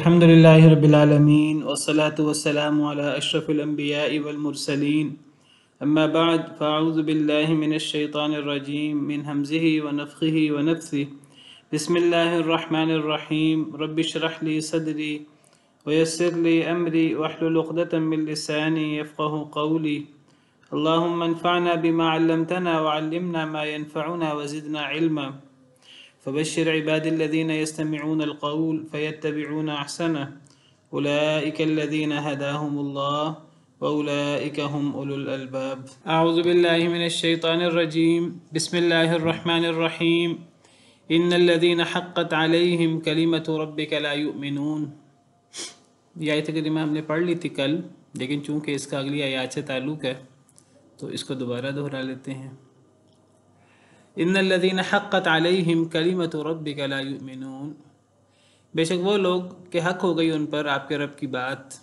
الحمد لله رب العالمين والصلاة والسلام على أشرف الأنبياء والمرسلين أما بعد فأعوذ بالله من الشيطان الرجيم من همزه ونفخه ونفثه بسم الله الرحمن الرحيم رب اشرح لي صدري ويسر لي أمري واحلل عقدة من لساني يفقه قولي اللهم انفعنا بما علمتنا وعلمنا ما ينفعنا وزدنا علما فبشر عبادي الذين يستمعون القول فيتبعون أحسنه أولئك الذين هداهم الله وأولئك هم أولو الألباب أعوذ بالله من الشيطان الرجيم بسم الله الرحمن الرحيم إن الذين حقت عليهم كلمة ربك لا يؤمنون. یہ آیت کریمہ ہم نے پڑھ لی تھی کل، لیکن چونکہ اس کا اگلی آیات سے تعلق ہے تو اس کو دوبارہ دہرا لیتے ہیں. ان الذین حقت علیہم کلمۃ ربک لا یؤمنون، بے شک وہ لوگ کہ حق ہو گئی ان پر آپ کے رب کی بات،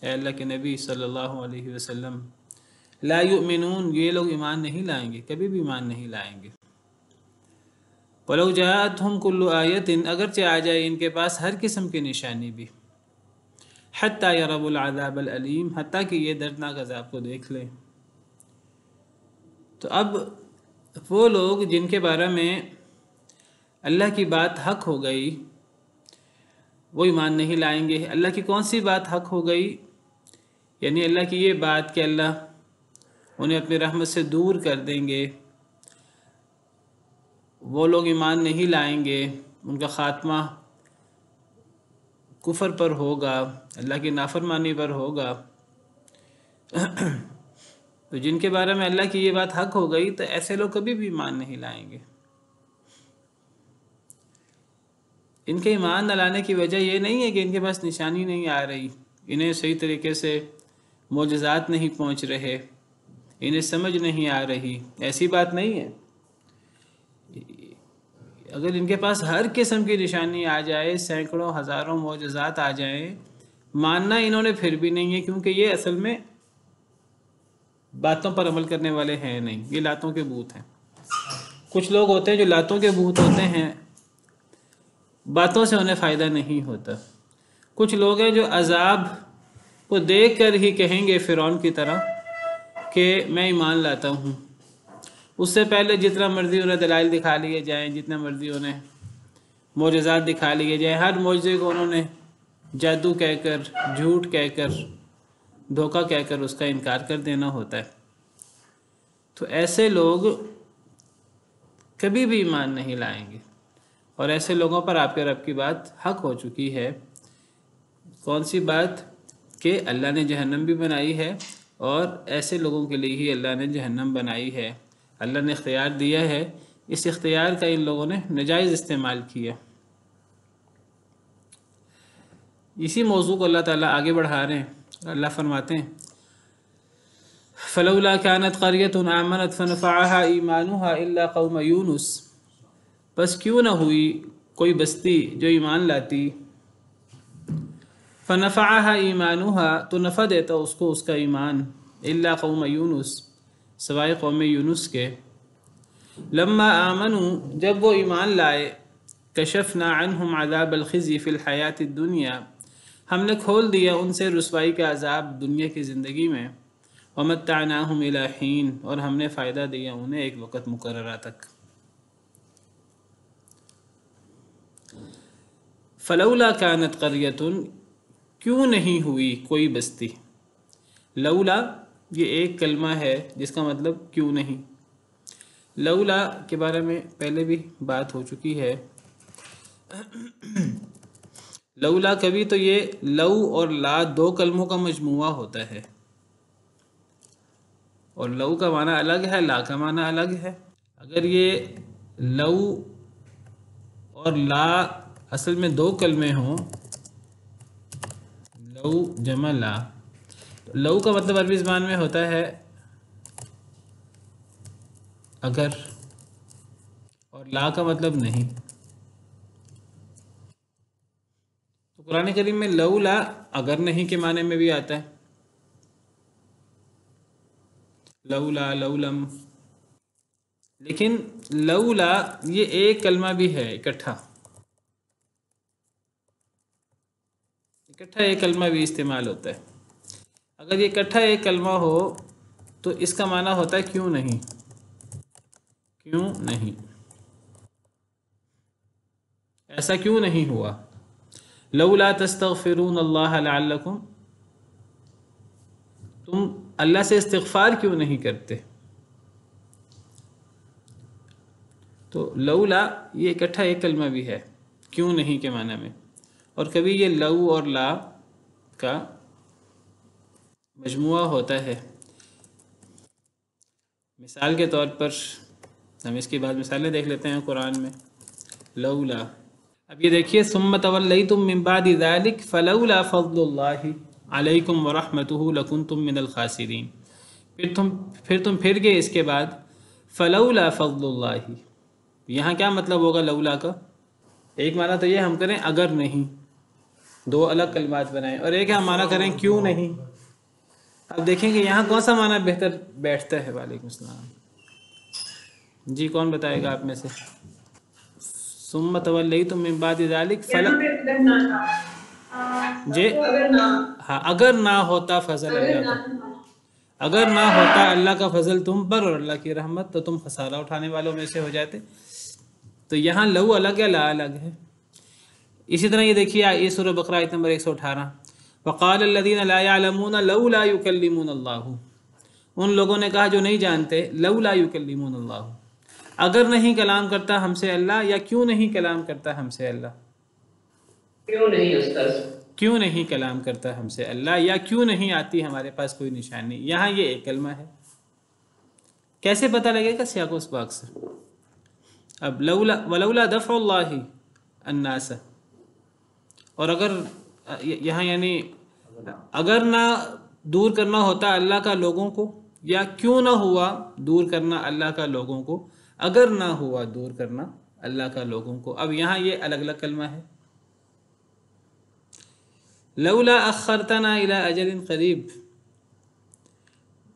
اے اللہ کے نبی صلی اللہ علیہ وسلم. لا یؤمنون، یہ لوگ ایمان نہیں لائیں گے، کبھی بھی ایمان نہیں لائیں گے. ولو جاءتہم کل آیۃ، اگرچہ آ جائے ان کے پاس ہر قسم کی نشانی بھی. حتی یروا العذاب العلیم، حتیٰ کہ یہ دردناک عذاب کو دیکھ لیں. تو اب وہ لوگ جن کے بارے میں اللہ کی بات حق ہو گئی وہ ایمان نہیں لائیں گے. اللہ کی کون سی بات حق ہو گئی؟ یعنی اللہ کی یہ بات کہ اللہ انہیں اپنی رحمت سے دور کر دیں گے. وہ لوگ ایمان نہیں لائیں گے، ان کا خاتمہ کفر پر ہوگا، اللہ کی نافرمانی پر ہوگا. تو جن کے بارے میں اللہ کی یہ بات حق ہو گئی تو ایسے لوگ کبھی بھی ایمان نہیں لائیں گے. ان کے ایمان نہ لانے کی وجہ یہ نہیں ہے کہ ان کے پاس نشانی نہیں آ رہی، انہیں صحیح طریقے سے معجزات نہیں پہنچ رہے، انہیں سمجھ نہیں آ رہی، ایسی بات نہیں ہے. اگر ان کے پاس ہر قسم کی نشانی آ جائے، سینکڑوں ہزاروں معجزات آ جائیں، ماننا انہوں نے پھر بھی نہیں ہے، کیونکہ یہ اصل میں باتوں پر عمل کرنے والے ہیں نہیں، یہ لاتوں کے بت ہیں. کچھ لوگ ہوتے ہیں جو لاتوں کے بت ہوتے ہیں، باتوں سے انہیں فائدہ نہیں ہوتا. کچھ لوگ ہیں جو عذاب کو دیکھ کر ہی کہیں گے فرعون کی طرح کہ میں ایمان لاتا ہوں. اس سے پہلے جتنا مرضی انہیں دلائل دکھا لیے جائیں، جتنا مرضی انہیں معجزات دکھا لیے جائیں، ہر معجزے کو انہوں نے جادو کہہ کر، جھوٹ کہہ کر، دھوکہ کہہ کر اس کا انکار کر دینا ہوتا ہے. تو ایسے لوگ کبھی بھی ایمان نہیں لائیں گے، اور ایسے لوگوں پر آپ کے رب کی بات حق ہو چکی ہے. کون سی بات؟ کہ اللہ نے جہنم بھی بنائی ہے، اور ایسے لوگوں کے لیے ہی اللہ نے جہنم بنائی ہے. اللہ نے اختیار دیا ہے، اس اختیار کا ان لوگوں نے ناجائز استعمال کیا. اسی موضوع کو اللہ تعالیٰ آگے بڑھا رہے ہیں. اللہ فرماتے ہیں فَلَوْلَا كَانَتْ قَرْيَةٌ آمَنَتْ فَنَفَعَهَا إِيمَانُهَا إِلَّا قَوْمَ یونس، بس کیوں نہ ہوئی کوئی بستی جو ایمان لاتی، فَنَفَعَهَا إِيمَانُهَا تو نفع دیتا اس کو اس کا ایمان، إِلَّا قَوْمَ یونس سوائے قوم یونس کے. لما آمنوا جب وہ ایمان لائے، کشفنا عنہم عذاب الخزي فی الحیات الدنیا ہم نے کھول دیا ان سے رسوائی کا عذاب دنیا کی زندگی میں، ومتعناہم الی حین اور ہم نے فائدہ دیا انہیں ایک وقت مقررہ تک. فلولا کانت قریۃ کیوں نہیں ہوئی کوئی بستی. لولا یہ ایک کلمہ ہے جس کا مطلب کیوں نہیں. لولا کے بارے میں پہلے بھی بات ہو چکی ہے. لولا کبھی تو یہ لو اور لا دو کلموں کا مجموعہ ہوتا ہے، اور لو کا معنی الگ ہے، لا کا معنی الگ ہے. اگر یہ لو اور لا اصل میں دو کلمے ہوں، لو جمع لا، لو کا مطلب عربی زبان میں ہوتا ہے اگر، اور لا کا مطلب نہیں. تو قرآن کریم میں لو لا اگر نہیں کے معنی میں بھی آتا ہے، لولا لولم. لیکن لولا یہ ایک کلمہ بھی ہے اکٹھا. اکٹھا ایک کلمہ بھی استعمال ہوتا ہے. اگر یہ اکٹھا ایک کلمہ ہو تو اس کا معنی ہوتا ہے کیوں نہیں. کیوں نہیں، ایسا کیوں نہیں ہوا. لولا تستغفرون اللہ لعلکم، تم اللہ سے استغفار کیوں نہیں کرتے. تو لولا یہ اکٹھا ایک کلمہ بھی ہے کیوں نہیں کے معنی میں، اور کبھی یہ لو اور لا کا مجموعہ ہوتا ہے. مثال کے طور پر ہم اس کی بعد مثالیں دیکھ لیتے ہیں قرآن میں. لولا، اب یہ دیکھیے ثم تولیتم من بعد ذلک فلولا فضل اللہ علیکم ورحمتہ لکنتم من الخاسرین. پھر تم پھر گئے اس کے بعد فلولا فضل اللہ. یہاں کیا مطلب ہوگا لولا کا؟ ایک معنی تو یہ ہم کریں اگر نہیں، دو الگ کلمات بنائیں، اور ایک ہم معنی کریں کیوں نہیں. اب دیکھیں کہ یہاں کون سا معنی بہتر بیٹھتا ہے. وعلیکم السلام. جی کون بتائے گا آپ میں سے؟ ثم تولیتم من بعد ذلک جی ہاں، اگر نہ ہوتا فضل اللہ کا، اگر نہ ہوتا اللہ کا فضل تم پر اور اللہ کی رحمت تو تم خسارہ اٹھانے والوں میں سے ہو جاتے. تو یہاں لو الگ ہے، لا الگ ہے. اسی طرح یہ دیکھیے یہ سورہ بقرہ آیت نمبر 118، وقال الذین لا يعلمون لولا یکلمون اللہ. ان لوگوں نے کہا جو نہیں جانتے، لولا یکلمون اللہ، اگر نہیں کلام کرتا ہم سے اللہ، یا کیوں نہیں کلام کرتا ہم سے اللہ. کیوں نہیں استاذ، کیوں نہیں کلام کرتا ہم سے اللہ، یا کیوں نہیں آتی ہمارے پاس کوئی نشانی. یہاں یہ ایک کلمہ ہے. کیسے پتہ لگے گا؟ سیاق و سباق سے. اب لولا ولولا دفع اللہ الناس، اور اگر یہاں یعنی اگر نہ دور کرنا ہوتا اللہ کا لوگوں کو، یا کیوں نہ ہوا دور کرنا اللہ کا لوگوں کو، اگر نہ ہوا دور کرنا اللہ کا لوگوں کو. اب یہاں یہ الگ الگ کلمہ ہے. لولا اخرتنا الی اجل قریب،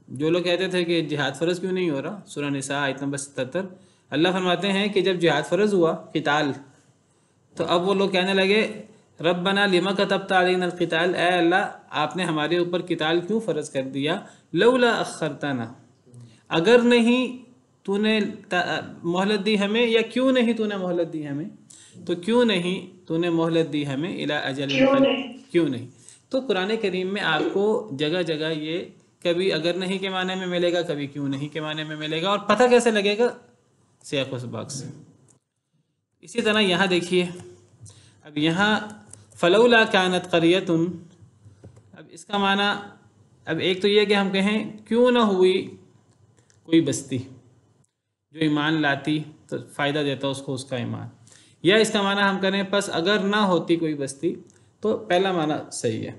جو لوگ کہتے تھے کہ جہاد فرض کیوں نہیں ہو رہا، سورہ نساء آیت نمبر 77، اللہ فرماتے ہیں کہ جب جہاد فرض ہوا قتال، تو اب وہ لوگ کہنے لگے ربنا لما کتبت علینا القتال، اے اللہ آپ نے ہمارے اوپر قتال کیوں فرض کر دیا. لولا اخرتنا، اگر نہیں تو نے مہلت دی ہمیں، یا کیوں نہیں تو نے مہلت دی ہمیں. تو کیوں نہیں تو نے مہلت دی ہمیں الی اجل قریب، کیوں نہیں. تو قرآن کریم میں آپ کو جگہ جگہ یہ کبھی اگر نہیں کے معنی میں ملے گا، کبھی کیوں نہیں کے معنی میں ملے گا. اور پتہ کیسے لگے گا؟ سیاق و سباق سے. اسی طرح یہاں دیکھیے، اب یہاں فلولا کانت قریۃ، اب اس کا معنی اب ایک تو یہ کہ ہم کہیں کیوں نہ ہوئی کوئی بستی جو ایمان لاتی تو فائدہ دیتا اس کو اس کا ایمان، یا اس کا معنی ہم کریں پس اگر نہ ہوتی کوئی بستی. تو پہلا معنی صحیح ہے،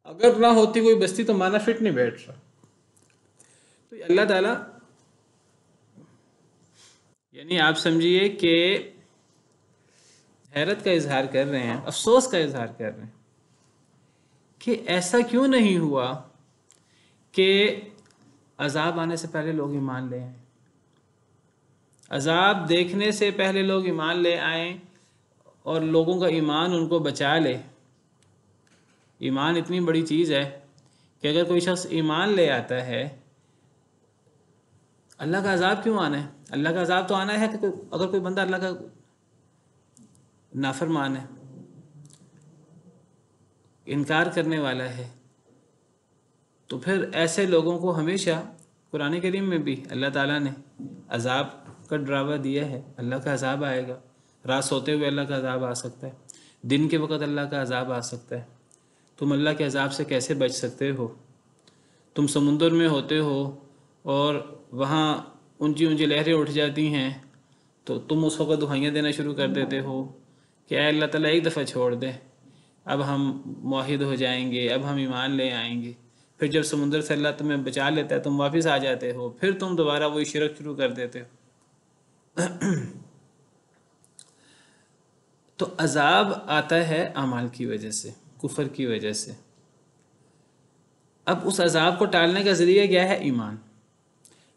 اگر نہ ہوتی کوئی بستی تو معنی فٹ نہیں بیٹھ رہا. تو اللہ تعالیٰ یعنی آپ سمجھیے کہ حیرت کا اظہار کر رہے ہیں، افسوس کا اظہار کر رہے ہیں کہ ایسا کیوں نہیں ہوا کہ عذاب آنے سے پہلے لوگ ایمان لے آئیں، عذاب دیکھنے سے پہلے لوگ ایمان لے آئیں، اور لوگوں کا ایمان ان کو بچا لے. ایمان اتنی بڑی چیز ہے کہ اگر کوئی شخص ایمان لے آتا ہے، اللہ کا عذاب کیوں آنا ہے؟ اللہ کا عذاب تو آنا ہے کہ اگر کوئی بندہ اللہ کا نافرمان ہے، انکار کرنے والا ہے. تو پھر ایسے لوگوں کو ہمیشہ قرآن کریم میں بھی اللہ تعالیٰ نے عذاب کا ڈراوا دیا ہے. اللہ کا عذاب آئے گا، رات سوتے ہوئے اللہ کا عذاب آ سکتا ہے، دن کے وقت اللہ کا عذاب آ سکتا ہے. تم اللہ کے عذاب سے کیسے بچ سکتے ہو؟ تم سمندر میں ہوتے ہو اور وہاں اونچی اونچی لہریں اٹھ جاتی ہیں، تو تم اس وقت دہائیاں دینا شروع کر دیتے ہو کہ اے اللہ تعالیٰ ایک دفعہ چھوڑ دے، اب ہم موحد ہو جائیں گے، اب ہم ایمان لے آئیں گے. پھر جب سمندر سے اللہ تمہیں بچا لیتا ہے تم واپس آ جاتے ہو، پھر تم دوبارہ وہی شرک شروع کر دیتے ہو. تو عذاب آتا ہے اعمال کی وجہ سے، کفر کی وجہ سے. اب اس عذاب کو ٹالنے کا ذریعہ کیا ہے؟ ایمان.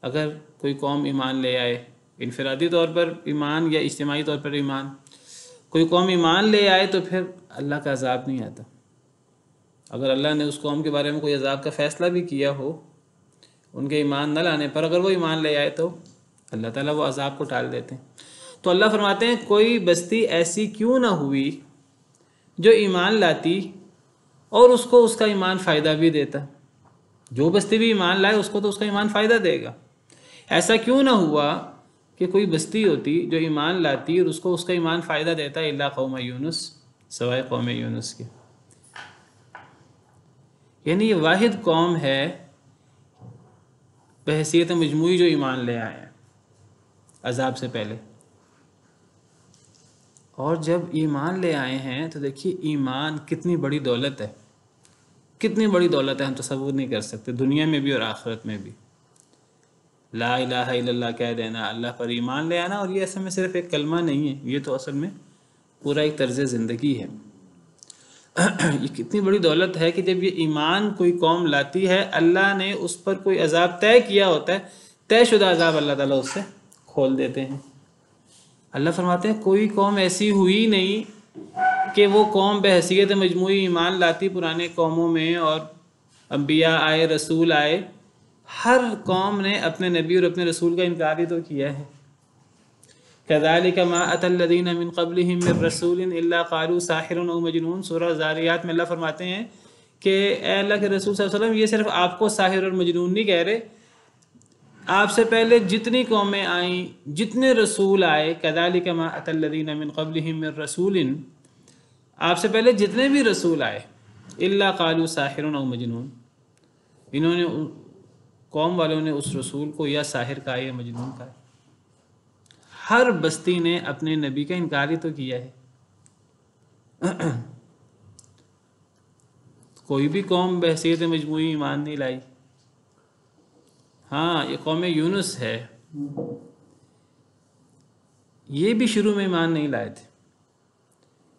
اگر کوئی قوم ایمان لے آئے، انفرادی طور پر ایمان یا اجتماعی طور پر ایمان، کوئی قوم ایمان لے آئے تو پھر اللہ کا عذاب نہیں آتا. اگر اللہ نے اس قوم کے بارے میں کوئی عذاب کا فیصلہ بھی کیا ہو ان کے ایمان نہ لانے پر، اگر وہ ایمان لے آئے تو اللہ تعالیٰ وہ عذاب کو ٹال دیتے ہیں۔ تو اللہ فرماتے ہیں کوئی بستی ایسی کیوں نہ ہوئی جو ایمان لاتی اور اس کو اس کا ایمان فائدہ بھی دیتا۔ جو بستی بھی ایمان لائے اس کو تو اس کا ایمان فائدہ دے گا۔ ایسا کیوں نہ ہوا کہ کوئی بستی ہوتی جو ایمان لاتی اور اس کو اس کا ایمان فائدہ دیتا، الا قوم یونس، سوائے قوم یونس کے۔ یعنی یہ واحد قوم ہے بحیثیت مجموعی جو ایمان لے آئے ہیں عذاب سے پہلے۔ اور جب ایمان لے آئے ہیں تو دیکھیے ایمان کتنی بڑی دولت ہے، کتنی بڑی دولت ہے، ہم تصور نہیں کر سکتے، دنیا میں بھی اور آخرت میں بھی۔ لا الہ الا اللہ کہہ دینا، اللہ پر ایمان لے آنا، اور یہ اصل میں صرف ایک کلمہ نہیں ہے، یہ تو اصل میں پورا ایک طرز زندگی ہے۔ یہ کتنی بڑی دولت ہے کہ جب یہ ایمان کوئی قوم لاتی ہے، اللہ نے اس پر کوئی عذاب طے کیا ہوتا ہے، طے شدہ عذاب اللہ تعالیٰ اس سے کھول دیتے ہیں۔ اللہ فرماتے ہیں کوئی قوم ایسی ہوئی نہیں کہ وہ قوم بحیثیت مجموعی ایمان لاتی پرانے قوموں میں، اور انبیاء آئے، رسول آئے، ہر قوم نے اپنے نبی اور اپنے رسول کا انکار ہی تو کیا ہے۔ كَذَلِكَ مَا أَتَى الَّذِينَ مِن قَبْلِهِم مِّن رَّسُولٍ إِلَّا قَالُوا سَاحِرٌ أَوْ مَجْنُونٌ۔ سورہ زاریات میں اللہ فرماتے ہیں کہ اے اللہ کے رسول صلی اللہ علیہ وسلم، یہ صرف آپ کو ساحر اور مجنون نہیں کہہ رہے، آپ سے پہلے جتنی قومیں آئیں، جتنے رسول آئے، كَذَلِكَ مَا أَتَى الَّذِينَ مِن قَبْلِهِم مِّن رَّسُولٍ، آپ سے پہلے جتنے بھی رسول آئے، إِلَّا قَالُوا سَاحِرٌ أَوْ مَجْنُونٌ، انہوں نے قوم والوں نے اس رسول کو یا ساحر کہا یا مجنون کہا۔ ہر بستی نے اپنے نبی کا انکار ہی تو کیا ہے۔ کوئی بھی قوم بحیثیت مجموعی ایمان نہیں لائی۔ ہاں یہ قوم یونس ہے، یہ بھی شروع میں ایمان نہیں لائے تھے۔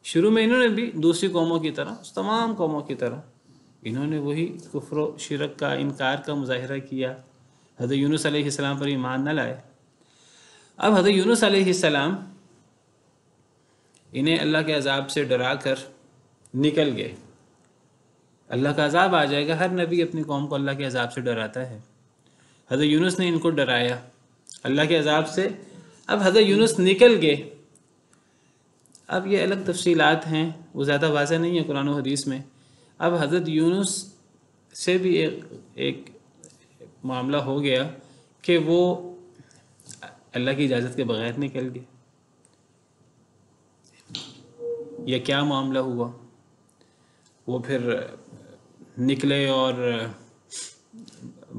شروع میں انہوں نے بھی دوسری قوموں کی طرح، تمام قوموں کی طرح، انہوں نے وہی کفر و شرک کا، انکار کا مظاہرہ کیا، حضرت یونس علیہ السلام پر ایمان نہ لائے۔ اب حضرت یونس علیہ السلام انہیں اللہ کے عذاب سے ڈرا کر نکل گئے۔ اللہ کا عذاب آ جائے گا، ہر نبی اپنی قوم کو اللہ کے عذاب سے ڈراتا ہے۔ حضرت یونس نے ان کو ڈرایا اللہ کے عذاب سے۔ اب حضرت یونس نکل گئے۔ اب یہ الگ تفصیلات ہیں، وہ زیادہ واضح نہیں ہے قرآن و حدیث میں۔ اب حضرت یونس سے بھی ایک معاملہ ہو گیا کہ وہ اللہ کی اجازت کے بغیر نکل گئے۔ یہ کیا معاملہ ہوا؟ وہ پھر نکلے، اور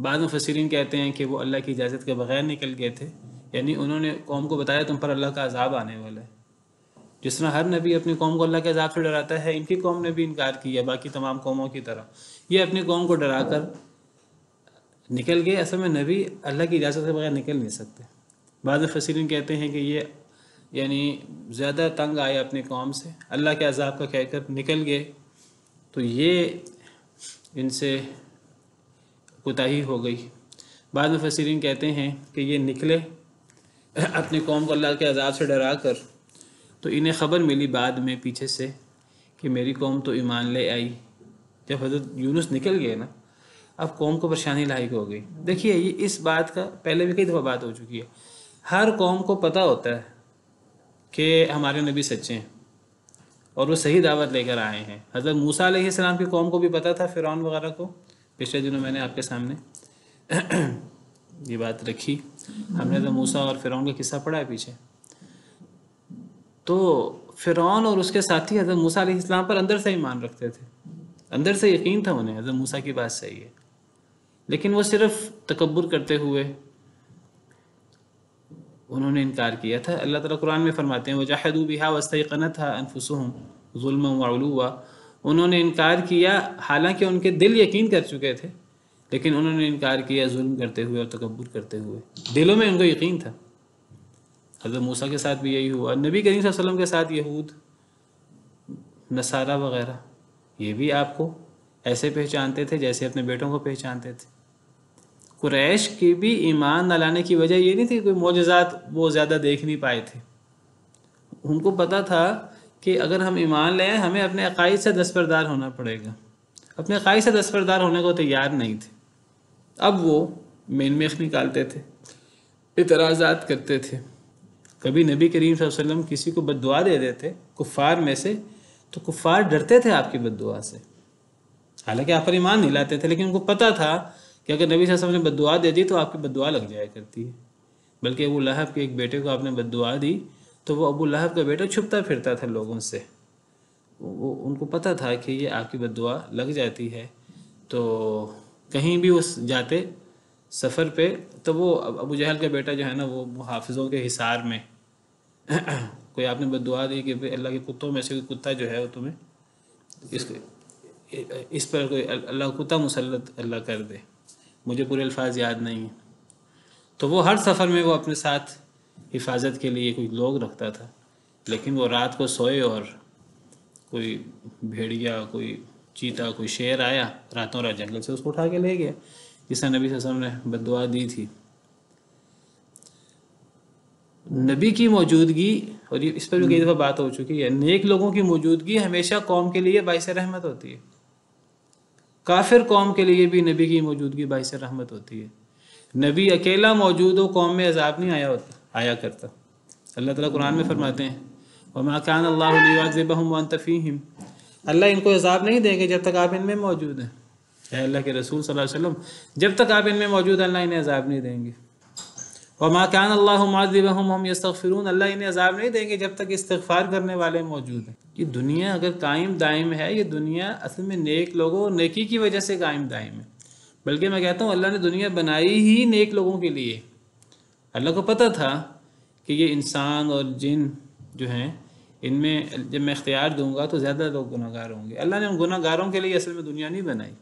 بعض مفسرین کہتے ہیں کہ وہ اللہ کی اجازت کے بغیر نکل گئے تھے، یعنی انہوں نے قوم کو بتایا تم پر اللہ کا عذاب آنے والا ہے۔ جس طرح ہر نبی اپنی قوم کو اللہ کے عذاب سے ڈراتا ہے، ان کی قوم نے بھی انکار کیا باقی تمام قوموں کی طرح، یہ اپنی قوم کو ڈرا کر نکل گئے۔ اصل میں نبی اللہ کی اجازت کے بغیر نکل نہیں سکتے۔ بعض مفسرین کہتے ہیں کہ یہ یعنی زیادہ تنگ آئے اپنی قوم سے، اللہ کے عذاب کا کہہ کر نکل گئے، تو یہ ان سے کوتاہی ہو گئی۔ بعض مفسرین کہتے ہیں کہ یہ نکلے اپنی قوم کو اللہ کے عذاب سے ڈرا کر، تو انہیں خبر ملی بعد میں پیچھے سے کہ میری قوم تو ایمان لے آئی۔ جب حضرت یونس نکل گئے نا، اب قوم کو پریشانی لاحق ہو گئی۔ دیکھیے یہ اس بات کا پہلے بھی کئی دفعہ بات ہو چکی ہے، ہر قوم کو پتہ ہوتا ہے کہ ہمارے نبی سچے ہیں اور وہ صحیح دعوت لے کر آئے ہیں۔ حضرت موسیٰ علیہ السلام کی قوم کو بھی پتہ تھا، فرعون وغیرہ کو۔ پچھلے دنوں میں نے آپ کے سامنے یہ بات رکھی، ہم نے حضرت موسیٰ اور فرعون کا قصہ پڑھا ہے پیچھے۔ تو فرعون اور اس کے ساتھی حضرت موسیٰ علیہ السلام پر اندر سے ایمان رکھتے تھے، اندر سے یقین تھا انہیں حضرت موسیٰ کی بات صحیح ہے، لیکن وہ صرف تکبر کرتے ہوئے انہوں نے انکار کیا تھا۔ اللہ تعالیٰ قرآن میں فرماتے ہیں وَجَحَدُوا بِهَا وَاسْتَيْقَنَتْهَا أَنفُسُهُمْ ظُلْمًا وَعُلُوًّا، انہوں نے انکار کیا حالانکہ ان کے دل یقین کر چکے تھے، لیکن انہوں نے انکار کیا ظلم کرتے ہوئے اور تکبر کرتے ہوئے۔ دلوں میں ان کو یقین تھا۔ حضرت موسیٰ کے ساتھ بھی یہی ہوا، نبی کریم صلی اللہ علیہ وسلم کے ساتھ یہود، نصارہ وغیرہ، یہ بھی آپ کو ایسے پہچانتے تھے جیسے اپنے بیٹوں کو پہچانتے تھے۔ قریش کی بھی ایمان نہ لانے کی وجہ یہ نہیں تھی کہ معجزات وہ زیادہ دیکھ نہیں پائے تھے، ان کو پتہ تھا کہ اگر ہم ایمان لیں ہمیں اپنے عقائد سے دستبردار ہونا پڑے گا، اپنے قائد سے دستبردار ہونے کو تیار نہیں تھے۔ اب وہ مین میخ نکالتے تھے، اعتراضات کرتے تھے۔ کبھی نبی کریم صلی اللہ علیہ وسلم کسی کو بد دعا دے دیتے کفار میں سے، تو کفار ڈرتے تھے آپ کی بد دعا سے، حالانکہ آپ پر ایمان نہیں لاتے تھے، لیکن ان کو پتہ تھا کہ اگر نبی صلی اللہ علیہ وسلم نے بد دعا دے دی تو آپ کی بد دعا لگ جایا کرتی ہے۔ بلکہ ابو لہب کے ایک بیٹے کو آپ نے بد دعا دی تو وہ ابو لہب کا بیٹا چھپتا پھرتا تھا لوگوں سے، وہ ان کو پتہ تھا کہ یہ آپ کی بد دعا لگ جاتی ہے۔ تو کہیں بھی وہ جاتے سفر پہ تو وہ ابو جہل کا بیٹا جو ہے نا وہ حافظوں کے حصار میں کوئی آپ نے بد دعا دی کہ اللہ کے کتوں میں سے کوئی کتا جو ہے وہ تمہیں اس پر کوئی اللہ کتا مسلط اللہ کر دے، مجھے پورے الفاظ یاد نہیں ہیں۔ تو وہ ہر سفر میں وہ اپنے ساتھ حفاظت کے لیے کوئی لوگ رکھتا تھا، لیکن وہ رات کو سوئے اور کوئی بھیڑیا، کوئی چیتا، کوئی شیر آیا راتوں رات جنگل سے اس کو اٹھا کے لے گیا، جس نے نبی صلی اللہ علیہ وسلم نے بد دعا دی تھی۔ نبی کی موجودگی، اور اس پر بھی کئی دفعہ بات ہو چکی ہے، نیک لوگوں کی موجودگی ہمیشہ قوم کے لیے باعث رحمت ہوتی ہے۔ کافر قوم کے لیے بھی نبی کی موجودگی باعث رحمت ہوتی ہے۔ نبی اکیلا موجود ہو قوم میں عذاب نہیں آیا کرتا۔ اللہ تعالیٰ قرآن میں فرماتے ہیں وَمَا كَانَ اللَّهُ لِيُعَذِّبَهُمْ وَأَنْتَ فِيهِمْ، اللہ ان کو عذاب نہیں دیں گے جب تک آپ ان میں موجود ہیں۔ اے اللہ کے رسول صلی اللہ علیہ وسلم، جب تک آپ ان میں موجود ہیں اللہ انہیں عذاب نہیں دیں گے۔ وَمَا كَانَ اللَّهُ مُعَذِّبَهُمْ وَهُمْ يَسْتَغْفِرُونَ، اللہ انہیں عذاب نہیں دیں گے جب تک استغفار کرنے والے موجود ہیں۔ یہ دنیا اگر قائم دائم ہے، یہ دنیا اصل میں نیک لوگوں اور نیکی کی وجہ سے قائم دائم ہے۔ بلکہ میں کہتا ہوں اللہ نے دنیا بنائی ہی نیک لوگوں کے لیے۔ اللہ کو پتہ تھا کہ یہ انسان اور جن جو ہیں ان میں جب میں اختیار دوں گا تو زیادہ لوگ گناہ گار ہوں گے۔ اللہ نے ان گناہ گاروں کے لیے اصل میں دنیا نہیں بنائی،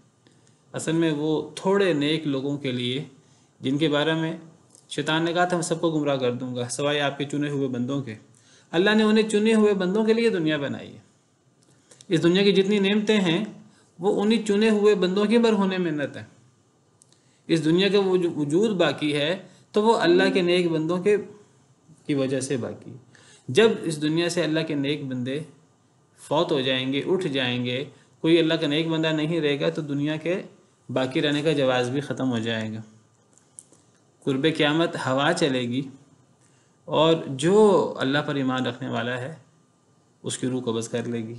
اصل میں وہ تھوڑے نیک لوگوں کے لیے جن کے بارے میں شیطان نے کہا تھا میں سب کو گمراہ کر دوں گا سوائے آپ کے چنے ہوئے بندوں کے۔ اللہ نے انہیں چنے ہوئے بندوں کے لیے دنیا بنائی ہے۔ اس دنیا کی جتنی نعمتیں ہیں وہ انہی چنے ہوئے بندوں کی بر ہونے منت ہے۔ اس دنیا کا وجود باقی ہے تو وہ اللہ کے نیک بندوں کی وجہ سے باقی ہے۔ جب اس دنیا سے اللہ کے نیک بندے فوت ہو جائیں گے، اٹھ جائیں گے، کوئی اللہ کا نیک بندہ نہیں رہے گا تو دنیا کے باقی رہنے کا جواز بھی ختم ہو جائے گا۔ قرب قیامت ہوا چلے گی اور جو اللہ پر ایمان رکھنے والا ہے اس کی روح قبض کر لے گی،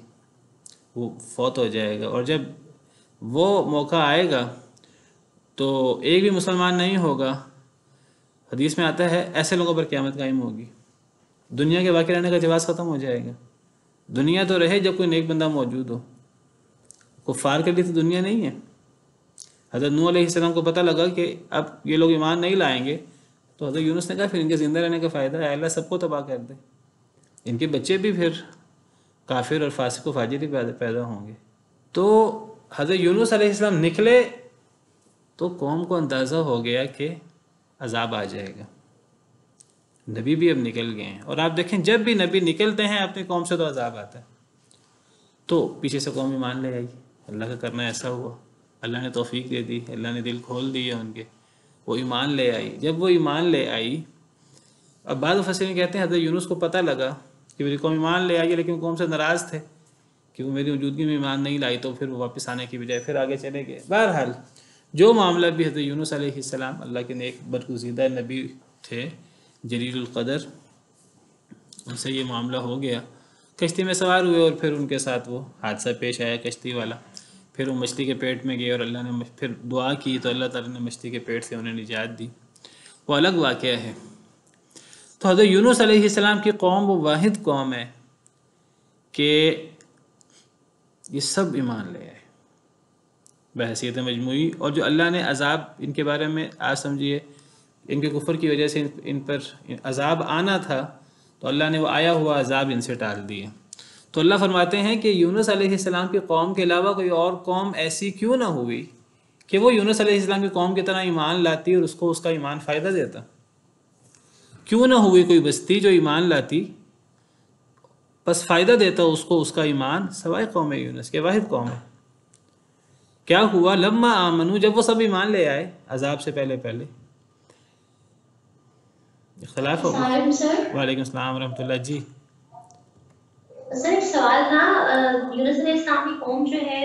وہ فوت ہو جائے گا۔ اور جب وہ موقع آئے گا تو ایک بھی مسلمان نہیں ہوگا، حدیث میں آتا ہے ایسے لوگوں پر قیامت قائم ہوگی، دنیا کے باقی رہنے کا جواز ختم ہو جائے گا۔ دنیا تو رہے جب کوئی نیک بندہ موجود ہو، کفار کے لیے تو دنیا نہیں ہے۔ حضرت نوح علیہ السلام کو پتہ لگا کہ اب یہ لوگ ایمان نہیں لائیں گے تو حضرت یونس نے کہا پھر ان کے زندہ رہنے کا فائدہ ہے، اللہ سب کو تباہ کر دے، ان کے بچے بھی پھر کافر اور فاسق و فاجر ہی پیدا ہوں گے۔ تو حضرت یونس علیہ السلام نکلے تو قوم کو اندازہ ہو گیا کہ عذاب آ جائے گا، نبی بھی اب نکل گئے ہیں۔ اور آپ دیکھیں جب بھی نبی نکلتے ہیں اپنی قوم سے تو عذاب آتا ہے، تو پیچھے سے قوم ایمان لے آئی۔ اللہ کا کرنا ایسا ہوا، اللہ نے توفیق دے دی، اللہ نے دل کھول دیے ان کے، وہ ایمان لے آئی۔ جب وہ ایمان لے آئی، اب بعض مفسرین کہتے ہیں حضرت یونس کو پتہ لگا کہ میری قوم ایمان لے آئی ہے، لیکن قوم سے ناراض تھے کہ وہ میری موجودگی میں ایمان نہیں لائی، تو پھر وہ واپس آنے کی بجائے پھر آگے چلے گئے۔ بہرحال جو معاملہ بھی حضرت یونس علیہ السلام اللہ کے نیک برگزیدہ نبی تھے جلیل القدر، ان سے یہ معاملہ ہو گیا، کشتی میں سوار ہوئے اور پھر ان کے ساتھ وہ حادثہ پیش آیا کشتی والا، پھر وہ مچھلی کے پیٹ میں گئے اور اللہ نے پھر دعا کی تو اللہ تعالیٰ نے مچھلی کے پیٹ سے انہیں نجات دی، وہ الگ واقعہ ہے۔ تو حضرت یونس علیہ السلام کی قوم وہ واحد قوم ہے کہ یہ سب ایمان لے آئے بحیثیت مجموعی، اور جو اللہ نے عذاب ان کے بارے میں آج سمجھیے ان کے کفر کی وجہ سے ان پر عذاب آنا تھا تو اللہ نے وہ آیا ہوا عذاب ان سے ٹال دیا۔ تو اللہ فرماتے ہیں کہ یونس علیہ السلام کی قوم کے علاوہ کوئی اور قوم ایسی کیوں نہ ہوئی کہ وہ یونس علیہ السلام کی قوم کی طرح ایمان لاتی اور اس کو اس کا ایمان فائدہ دیتا۔ کیوں نہ ہوئی کوئی بستی جو ایمان لاتی بس فائدہ دیتا اس کو اس کا ایمان، سوائے قوم یونس کے، واحد قوم ہے۔ کیا ہوا؟ لما آمنو، جب وہ سب ایمان لے آئے عذاب سے پہلے اختلاف ہو گیا۔ وعلیکم السلام ورحمۃ اللہ۔ جی سر ایک سوال تھا، یونس علیہ السلام کی قوم جو ہے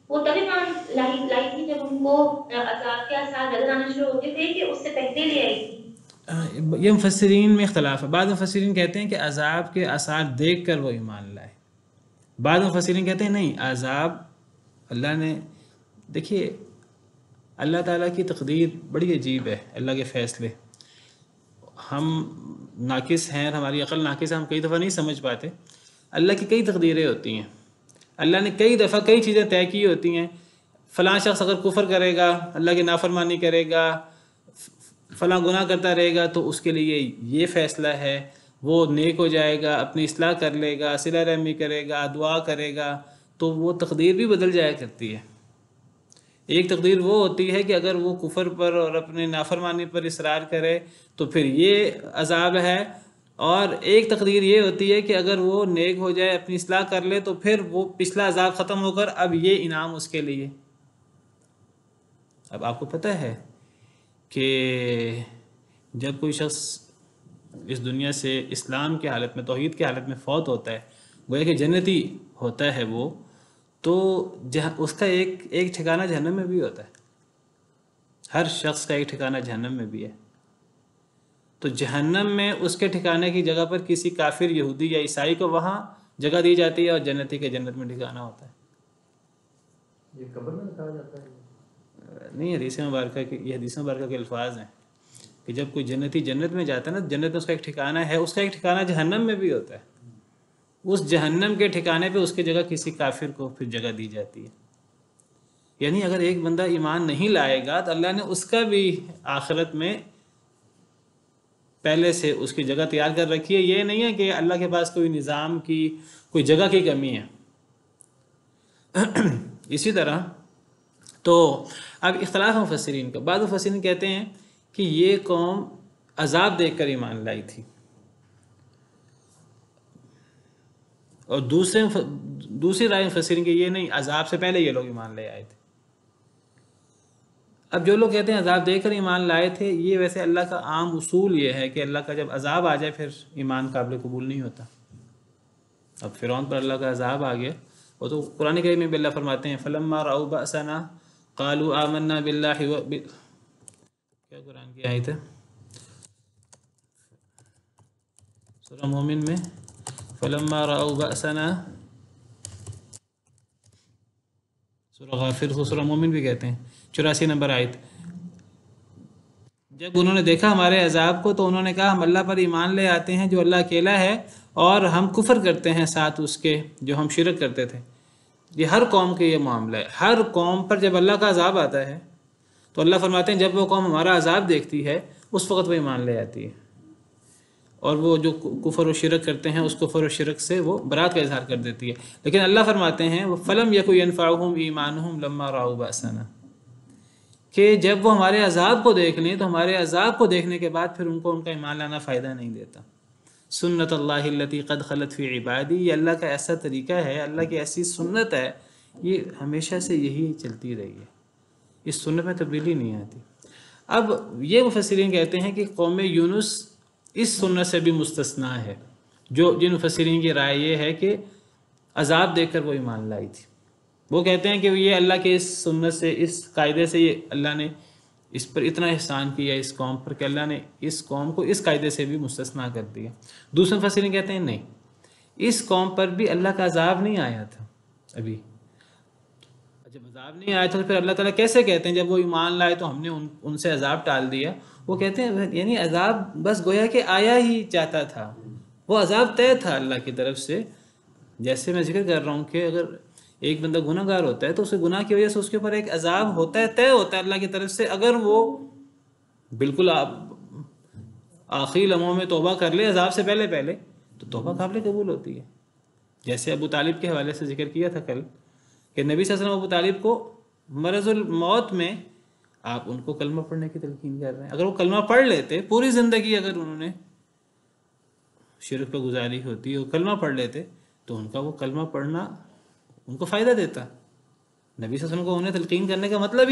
وہ تب ایمان لائی تھی جب ان کو عذاب کے آثار نظر آنا شروع ہوتے تھے کہ اس سے پہلے لے آئی تھی؟ یہ مفسرین میں اختلاف ہے. بعض مفسرین کہتے ہیں کہ عذاب کے آثار دیکھ کر وہ ایمان لائے. بعض مفسرین کہتے ہیں نہیں، عذاب اللہ نے، دیکھیے اللہ تعالیٰ کی تقدیر بڑی عجیب ہے، اللہ کے فیصلے. ہم ناقص ہیں، ہماری عقل ناقص ہے، ہم کئی دفعہ نہیں سمجھ پاتے. اللہ کی کئی تقدیریں ہوتی ہیں. اللہ نے کئی دفعہ کئی چیزیں طے کی ہوتی ہیں. فلاں شخص اگر کفر کرے گا، اللہ کی نافرمانی کرے گا، فلاں گناہ کرتا رہے گا تو اس کے لیے یہ فیصلہ ہے، وہ نیک ہو جائے گا، اپنی اصلاح کر لے گا، صلہ رحمی کرے گا، دعا کرے گا، تو وہ تقدیر بھی بدل جایا کرتی ہے. ایک تقدیر وہ ہوتی ہے کہ اگر وہ کفر پر اور اپنے نافرمانی پر اصرار کرے تو پھر یہ عذاب ہے، اور ایک تقدیر یہ ہوتی ہے کہ اگر وہ نیک ہو جائے، اپنی اصلاح کر لے، تو پھر وہ پچھلا عذاب ختم ہو کر اب یہ انعام اس کے لیے. اب آپ کو پتہ ہے کہ جب کوئی شخص اس دنیا سے اسلام کی حالت میں، توحید کی حالت میں فوت ہوتا ہے، گویا کہ جنتی ہوتا ہے وہ، تو اس کا ایک ٹھکانہ جہنم میں بھی ہوتا ہے. ہر شخص کا ایک ٹھکانہ جہنم میں بھی ہے. تو جہنم میں اس کے ٹھکانے کی جگہ پر کسی کافر، یہودی یا عیسائی کو وہاں جگہ دی جاتی ہے، اور جنتی کے جنت میں ٹھکانہ ہوتا ہے. یہ قبر میں کہا جاتا ہے؟ نہیں، حدیث مبارکہ کے، یہ حدیث مبارکہ کے الفاظ ہیں کہ جب کوئی جنتی جنت میں جاتا ہے نا، جنت میں اس کا ایک ٹھکانہ ہے، اس کا ایک ٹھکانہ جہنم میں بھی ہوتا ہے. اس جہنم کے ٹھکانے پہ اس کی جگہ کسی کافر کو پھر جگہ دی جاتی ہے. یعنی اگر ایک بندہ ایمان نہیں لائے گا تو اللہ نے اس کا بھی آخرت میں پہلے سے اس کی جگہ تیار کر رکھی ہے. یہ نہیں ہے کہ اللہ کے پاس کوئی نظام کی، کوئی جگہ کی کمی ہے. اسی طرح تو اب اختلاف مفسرین کا. بعض مفسرین کہتے ہیں کہ یہ قوم عذاب دیکھ کر ایمان لائی تھی، اور دوسری رائے مفسرین کی یہ نہیں، عذاب سے پہلے یہ لوگ ایمان لے آئے تھے. اب جو لوگ کہتے ہیں عذاب دیکھ کر ایمان لائے تھے، یہ ویسے اللہ کا عام اصول یہ ہے کہ اللہ کا جب عذاب آ جائے پھر ایمان قابل قبول نہیں ہوتا. اب فرعون پر اللہ کا عذاب آ گیا، وہ تو قرآن کریم میں بھی اللہ فرماتے ہیں فَلَمَّا رَأَوْا بَأْسَنَا قَالُوا آمَنَّا بِاللَّهِ کیا قرآن کی آیت ہے؟ سورہ مومن میں فَلَمَّا رَأَوْا بَأْسَنَا، سورہ غافر کو سورہ مومن بھی کہتے ہیں، 84 نمبر آیت. جب انہوں نے دیکھا ہمارے عذاب کو تو انہوں نے کہا ہم اللہ پر ایمان لے آتے ہیں جو اللہ اکیلا ہے، اور ہم کفر کرتے ہیں ساتھ اس کے جو ہم شرک کرتے تھے. یہ ہر قوم کے یہ معاملہ ہے. ہر قوم پر جب اللہ کا عذاب آتا ہے تو اللہ فرماتے ہیں جب وہ قوم ہمارا عذاب دیکھتی ہے اس وقت وہ ایمان لے آتی ہے، اور وہ جو کفر و شرک کرتے ہیں اس کفر و شرک سے وہ برات کا اظہار کر دیتی ہے. لیکن اللہ فرماتے ہیں فَلَمْ يَكُ يَنْفَعُهُمْ إِيمَانُهُمْ لَمَّا رَأَوْا بَأْسَنَا، کہ جب وہ ہمارے عذاب کو دیکھ لیں تو ہمارے عذاب کو دیکھنے کے بعد پھر ان کو ان کا ایمان لانا فائدہ نہیں دیتا. سنت اللہ التی قد خلت فی عبادی، یہ اللہ کا ایسا طریقہ ہے، اللہ کی ایسی سنت ہے، یہ ہمیشہ سے یہی چلتی رہی ہے، اس سنت میں تبدیلی نہیں آتی. اب یہ مفسرین کہتے ہیں کہ قوم یونس اس سنت سے بھی مستثنا ہے. جن مفسرین کی رائے یہ ہے کہ عذاب دیکھ کر وہ ایمان لائی تھی. وہ کہتے ہیں کہ یہ اللہ کے اس سنت سے، اس قاعدے سے، یہ اللہ نے اس پر اتنا احسان کیا اس قوم پر کہ اللہ نے اس قوم کو اس قاعدے سے بھی مستثنا کر دیا. دوسرے مفسرین کہتے ہیں نہیں، اس قوم پر بھی اللہ کا عذاب نہیں آیا تھا ابھی. جب عذاب نہیں آیا تھا تو پھر اللہ تعالیٰ کیسے کہتے ہیں جب وہ ایمان لائے تو ہم نے ان سے عذاب ٹال دیا؟ وہ کہتے ہیں یعنی عذاب بس گویا کہ آیا ہی چاہتا تھا، وہ عذاب طے تھا اللہ کی طرف سے. جیسے میں ذکر کر رہا ہوں کہ اگر ایک بندہ گناہ گار ہوتا ہے تو اسے گناہ کی وجہ سے اس کے اوپر ایک عذاب ہوتا ہے، طے ہوتا ہے اللہ کی طرف سے. اگر وہ بالکل آخری لمحوں میں توبہ کر لے عذاب سے پہلے تو توبہ قابل قبول ہوتی ہے. جیسے ابو طالب کے حوالے سے ذکر کیا تھا کل کہ نبی صلی اللہ علیہ وسلم ابو طالب کو مرض الموت میں آپ ان کو کلمہ پڑھنے کی تلقین کر رہے ہیں. اگر وہ کلمہ پڑھ لیتے، پوری زندگی اگر انہوں نے شرک پہ گزاری ہوتی اور کلمہ پڑھ لیتے تو ان کا وہ کلمہ پڑھنا ان کو فائدہ دیتا. نبی صلی اللہ علیہ وسلم کو انہیں تلقین کرنے کا مطلب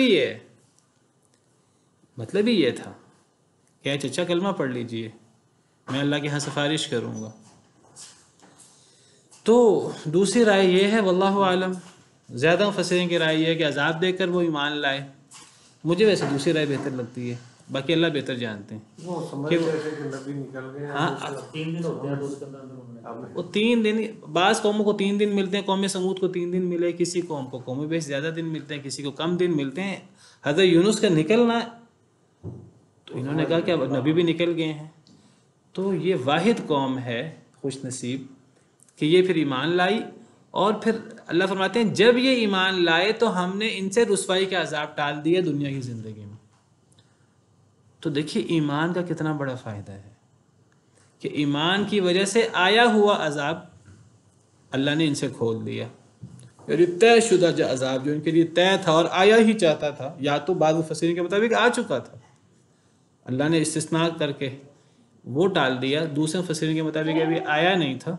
ہی یہ تھا کہ چچا کلمہ پڑھ لیجئے، میں اللہ کے ہاں سفارش کروں گا. تو دوسری رائے یہ ہے واللہ عالم زیادہ مفسرین کی رائے یہ ہے کہ عذاب دے کر وہ ایمان لائے. مجھے ویسے دوسری رائے بہتر لگتی ہے، باقی اللہ بہتر جانتے ہیں. وہ سمجھتے تھے کہ نبی نکل گئے ہیں. ہاں 3 دن ہوتے ہیں تو اس کے اندر وہ 3 دن، بعض قوموں کو 3 دن ملتے ہیں، قوم سمود کو 3 دن ملے، کسی قوم کو قوم بیش زیادہ دن ملتے ہیں، کسی کو کم دن ملتے ہیں. حضرت یونس کا نکلنا تو انہوں نے کہا کہ اب نبی بھی نکل گئے ہیں. تو یہ واحد قوم ہے خوش نصیب کہ یہ پھر ایمان لائی. اور پھر اللہ فرماتے ہیں جب یہ ایمان لائے تو ہم نے ان سے رسوائی کا عذاب ٹال دیا دنیا کی زندگی میں. تو دیکھیے ایمان کا کتنا بڑا فائدہ ہے کہ ایمان کی وجہ سے آیا ہوا عذاب اللہ نے ان سے کھول دیا. اور یہ طے شدہ جو عذاب جو ان کے لیے طے تھا اور آیا ہی چاہتا تھا، یا تو بعض مفسرین کے مطابق آ چکا تھا، اللہ نے استثناء کر کے وہ ٹال دیا. دوسرے مفسرین کے مطابق ابھی آیا نہیں تھا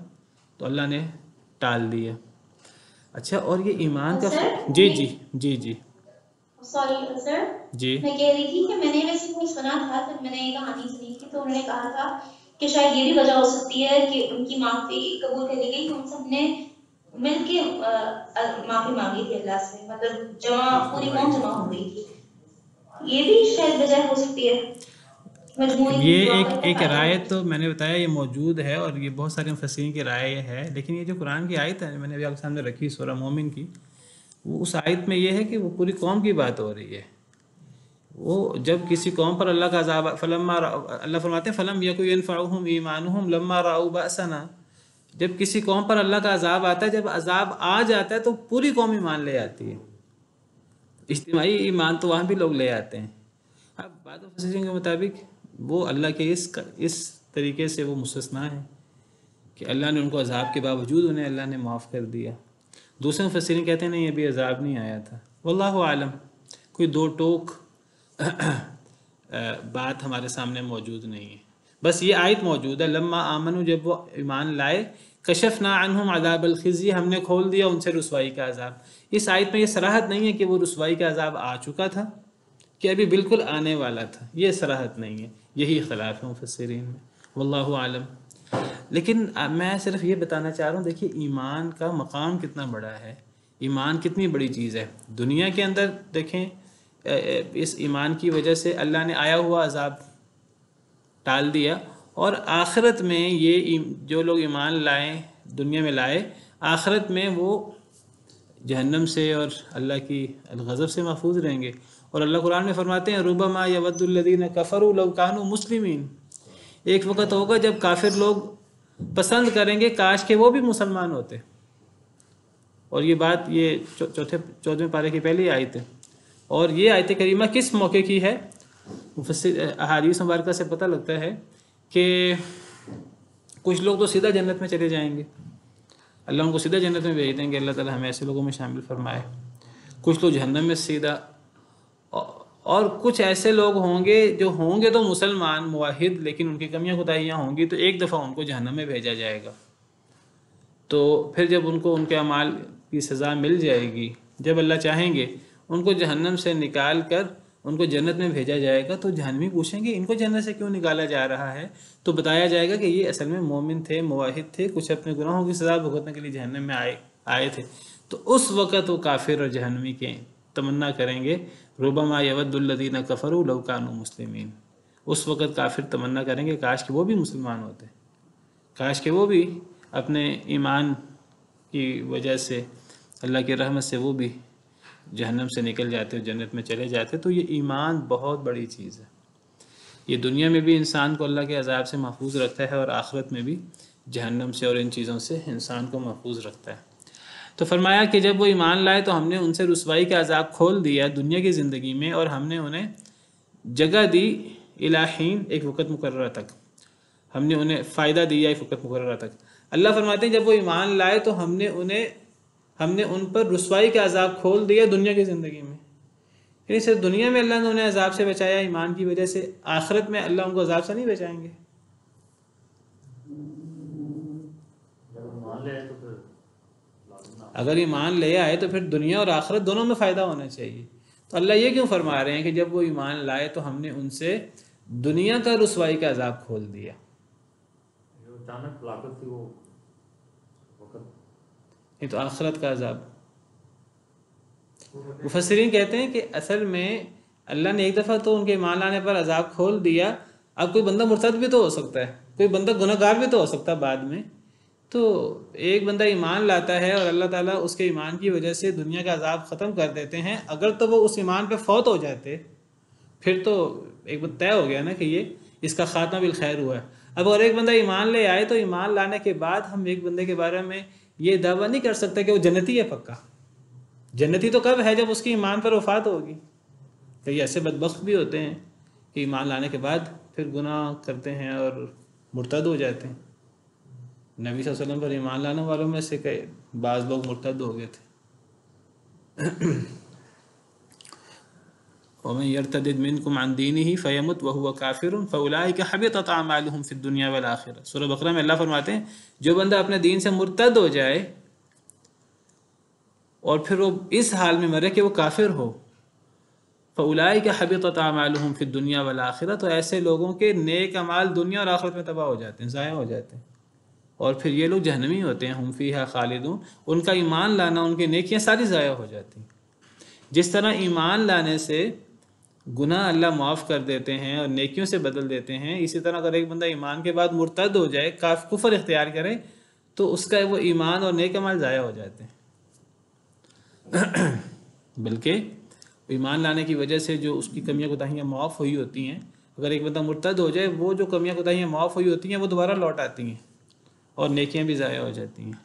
تو اللہ نے ٹال دیا. اچھا، اور یہ ایمان کا جی جی جی جی سوری سر، جی میں کہہ رہی تھی کہ میں نے ویسے کوئی سنا تھا، جب میں نے یہ کہانی سنی تھی تو انہوں نے کہا تھا کہ شاید یہ بھی وجہ ہو سکتی ہے کہ ان کی معافی قبول کر لی گئی کہ ان سب نے مل کے معافی مانگی تھی اللہ سے، مطلب پوری قوم جمع ہو گئی تھی. یہ بھی شاید وجہ ہو سکتی ہے. یہ ایک رائے تو میں نے بتایا یہ موجود ہے، اور یہ بہت سارے مفسرین کی رائے ہے. لیکن یہ جو قرآن کی آیت ہے میں نے ابھی آپ کے سامنے رکھی سورہ مومن کی، وہ اس آیت میں یہ ہے کہ وہ پوری قوم کی بات ہو رہی ہے. وہ جب کسی قوم پر اللہ کا عذاب اللہ فرماتے ہیں فلم یکن ینفعہم ایمانہم لما رأوا بأسنا، جب کسی قوم پر اللہ کا عذاب آتا ہے، جب عذاب آ جاتا ہے تو پوری قوم ایمان لے آتی ہے. اجتماعی ایمان تو وہاں بھی لوگ لے آتے ہیں. اب بعض مفسرین کے مطابق وہ اللہ کے اس طریقے سے وہ مستثنا ہے کہ اللہ نے ان کو عذاب کے باوجود انہیں اللہ نے معاف کر دیا. دوسرے مفسرین کہتے ہیں نہیں ابھی عذاب نہیں آیا تھا. واللہ عالم، کوئی دو ٹوک بات ہمارے سامنے موجود نہیں ہے. بس یہ آیت موجود ہے لما آمنوا، جب وہ ایمان لائے، کشفنا عنہم عذاب الخزی، ہم نے کھول دیا ان سے رسوائی کا عذاب. اس آیت میں یہ صراحت نہیں ہے کہ وہ رسوائی کا عذاب آ چکا تھا کہ ابھی بالکل آنے والا تھا، یہ صراحت نہیں ہے. یہی اختلاف ہے مفسرین میں، واللہ عالم. لیکن میں صرف یہ بتانا چاہ رہا ہوں، دیکھیے ایمان کا مقام کتنا بڑا ہے، ایمان کتنی بڑی چیز ہے. دنیا کے اندر دیکھیں اس ایمان کی وجہ سے اللہ نے آیا ہوا عذاب ٹال دیا، اور آخرت میں یہ جو لوگ ایمان لائیں دنیا میں لائے، آخرت میں وہ جہنم سے اور اللہ کی الغضب سے محفوظ رہیں گے. اور اللہ قرآن میں فرماتے ہیں ربما یود الذین کفروا لو کانوا مسلمین، ایک وقت ہوگا جب کافر لوگ پسند کریں گے کاش کہ وہ بھی مسلمان ہوتے. اور یہ بات یہ 14ویں پارے کی پہلی آیت ہے. اور یہ آیت کریمہ کس موقع کی ہے؟ احادیث مبارکہ سے پتہ لگتا ہے کہ کچھ لوگ تو سیدھا جنت میں چلے جائیں گے، اللہ ان کو سیدھا جنت میں بھیج دیں گے. اللہ تعالی ہمیں ایسے لوگوں میں شامل فرمائے. کچھ لوگ جہنم میں سیدھا، اور کچھ ایسے لوگ ہوں گے جو ہوں گے تو مسلمان موحد، لیکن ان کی کمیاں کوتاہیاں ہوں گی تو ایک دفعہ ان کو جہنم میں بھیجا جائے گا. تو پھر جب ان کو ان کے اعمال کی سزا مل جائے گی، جب اللہ چاہیں گے ان کو جہنم سے نکال کر ان کو جنت میں بھیجا جائے گا، تو جہنمی پوچھیں گے ان کو جنت سے کیوں نکالا جا رہا ہے؟ تو بتایا جائے گا کہ یہ اصل میں مومن تھے، موحد تھے، کچھ اپنے گناہوں کی سزا بھگتنے کے لیے جہنم میں آئے تھے. تو اس وقت وہ کافر اور جہنمی کے تمنا کریں گے ربما یود الذین کفروا لو کانوا مسلمین. اس وقت کافر تمنا کریں گے کاش کہ وہ بھی مسلمان ہوتے، کاش کہ وہ بھی اپنے ایمان کی وجہ سے اللہ کی رحمت سے وہ بھی جہنم سے نکل جاتے، جنت میں چلے جاتے. تو یہ ایمان بہت بڑی چیز ہے. یہ دنیا میں بھی انسان کو اللہ کے عذاب سے محفوظ رکھتا ہے، اور آخرت میں بھی جہنم سے اور ان چیزوں سے انسان کو محفوظ رکھتا ہے. تو فرمایا کہ جب وہ ایمان لائے تو ہم نے ان سے رسوائی کا عذاب کھول دیا دنیا کی زندگی میں، اور ہم نے انہیں جگہ دی الہین، ایک وقت مقررہ تک. ہم نے انہیں فائدہ دیا ایک وقت مقررہ تک. اللہ فرماتے ہیں جب وہ ایمان لائے تو ہم نے ان پر رسوائی کا عذاب کھول دیا دنیا کی زندگی میں. یعنی صرف دنیا میں اللہ نے انہیں عذاب سے بچایا ایمان کی وجہ سے، آخرت میں اللہ ان کو عذاب سے نہیں بچائیں گے. اگر ایمان لے آئے تو پھر دنیا اور آخرت دونوں میں فائدہ ہونا چاہیے. تو اللہ یہ کیوں فرما رہے ہیں کہ جب وہ ایمان لائے تو ہم نے ان سے دنیا کا رسوائی کا عذاب کھول دیا. اچانک ہلاکت تھی وہ وقت، یہ تو آخرت کا عذاب. مفسرین کہتے ہیں کہ اصل میں اللہ نے ایک دفعہ تو ان کے ایمان لانے پر عذاب کھول دیا، اب کوئی بندہ مرتد بھی تو ہو سکتا ہے، کوئی بندہ گناہ گار بھی تو ہو سکتا ہے بعد میں. تو ایک بندہ ایمان لاتا ہے اور اللہ تعالیٰ اس کے ایمان کی وجہ سے دنیا کا عذاب ختم کر دیتے ہیں. اگر تو وہ اس ایمان پہ فوت ہو جاتے پھر تو ایک بات طے ہو گیا نا کہ یہ اس کا خاتمہ بالخیر ہوا ہے. اب اگر ایک بندہ ایمان لے آئے تو ایمان لانے کے بعد ہم ایک بندے کے بارے میں یہ دعویٰ نہیں کر سکتے کہ وہ جنتی ہے پکا. جنتی تو کب ہے؟ جب اس کی ایمان پر وفات ہوگی. کئی ایسے بدبخت بھی ہوتے ہیں کہ ایمان لانے کے بعد پھر گناہ کرتے ہیں اور مرتد ہو جاتے ہیں. نبی صلی اللہ علیہ وسلم پر ایمان لانے والوں میں سے کئی بعض لوگ مرتد ہو گئے تھے. وَمَن يَرْتَدِدْ مِنْكُمْ عَنْ دِينِهِ فَيَمُتْ وَهُوَ كَافِرٌ فَأُولَٰئِكَ حَبِطَتْ أَعْمَالُهُمْ فِي الدُّنْيَا وَالْآخِرَةِ. سورہ بقرہ میں اللہ فرماتے ہیں جو بندہ اپنے دین سے مرتد ہو جائے اور پھر وہ اس حال میں مرے کہ وہ کافر ہو، فَأُولَٰئِكَ حَبِطَتْ أَعْمَالُهُمْ فِي الدُّنْيَا وَالْآخِرَةِ، تو ایسے لوگوں کے نیک اعمال دنیا اور آخرت میں تباہ ہو جاتے ہیں، ضائع ہو جاتے ہیں، اور پھر یہ لوگ جہنمی ہوتے ہیں. ہم فیہا خالدون، ان کا ایمان لانا، ان کی نیکیاں ساری ضائع ہو جاتی ہیں. جس طرح ایمان لانے سے گناہ اللہ معاف کر دیتے ہیں اور نیکیوں سے بدل دیتے ہیں، اسی طرح اگر ایک بندہ ایمان کے بعد مرتد ہو جائے، کفر اختیار کرے، تو اس کا وہ ایمان اور نیک اعمال ضائع ہو جاتے ہیں. بلکہ ایمان لانے کی وجہ سے جو اس کی کمیاں کوتاہیاں معاف ہوئی ہوتی ہیں، اگر ایک بندہ مرتد ہو جائے، وہ جو کمیاں کوتاہیاں معاف ہوئی ہوتی ہیں وہ دوبارہ لوٹ آتی ہیں اور نیکیاں بھی ضائع ہو جاتی ہیں.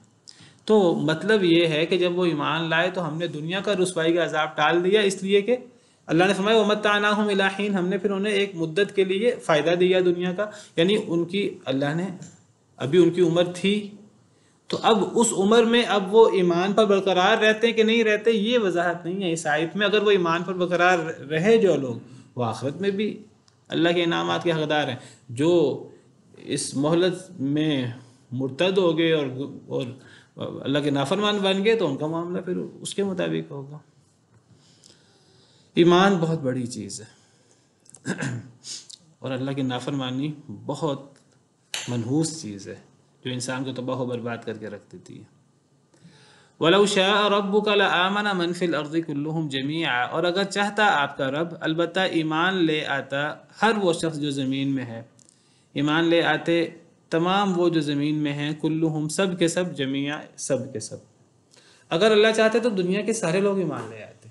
تو مطلب یہ ہے کہ جب وہ ایمان لائے تو ہم نے دنیا کا رسوائی کا عذاب ٹال دیا، اس لیے کہ اللہ نے فرمایا وَمَتَّعْنَاهُمْ إِلَىٰ حِينٍ، ہم نے پھر انہیں ایک مدت کے لیے فائدہ دیا دنیا کا. یعنی ان کی اللہ نے ابھی ان کی عمر تھی تو اب اس عمر میں اب وہ ایمان پر برقرار رہتے ہیں کہ نہیں رہتے یہ وضاحت نہیں ہے اس آیت میں. اگر وہ ایمان پر برقرار رہے جو لوگ، وہ آخرت میں بھی اللہ کے انعامات کے حقدار ہیں. جو اس مہلت میں مرتد ہو گئے اور اللہ کے نافرمان بن گئے تو ان کا معاملہ پھر اس کے مطابق ہوگا. ایمان بہت بڑی چیز ہے اور اللہ کی نافرمانی بہت منحوس چیز ہے جو انسان کو تباہ و برباد کر کے رکھ دیتی ہے. وَلَوْ شَاءَ رَبُّكَ لَآمَنَ مَنْ فِي الْأَرْضِ كُلُّهُمْ جَمِيعًا، اور اگر چاہتا آپ کا رب البتہ ایمان لے آتا ہر وہ شخص جو زمین میں ہے، ایمان لے آتے تمام وہ جو زمین میں ہیں، کلہم سب کے سب، جمیعا سب کے سب. اگر اللہ چاہتے تو دنیا کے سارے لوگ ایمان لے آتے.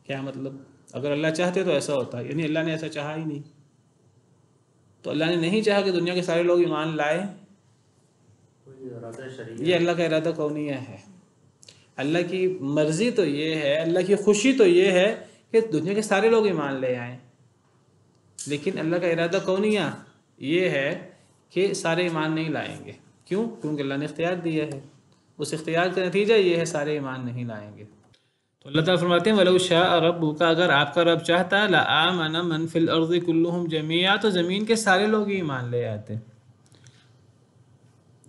کیا مطلب؟ اگر اللہ چاہتے تو ایسا ہوتا، یعنی اللہ نے ایسا چاہا ہی نہیں. تو اللہ نے نہیں چاہا کہ دنیا کے سارے لوگ ایمان لائے، یہ اللہ کا ارادہ کونیہ ہے. اللہ کی مرضی تو یہ ہے، اللہ کی خوشی تو یہ ہے کہ دنیا کے سارے لوگ ایمان لے آئیں، لیکن اللہ کا ارادہ کونیہ یہ ہے کہ سارے ایمان نہیں لائیں گے. کیوں؟ کیونکہ اللہ نے اختیار دیا ہے، اس اختیار کا نتیجہ یہ ہے سارے ایمان نہیں لائیں گے. تو اللہ تعالیٰ فرماتے ہیں وَلَوْ شَاءَ رَبُّكَ، اگر آپ کا رب چاہتا لَآمَنَ مَنْ فِي الْأَرْضِ كُلُّهُمْ جَمِيعًا، تو زمین کے سارے لوگ ہی ایمان لے آتے.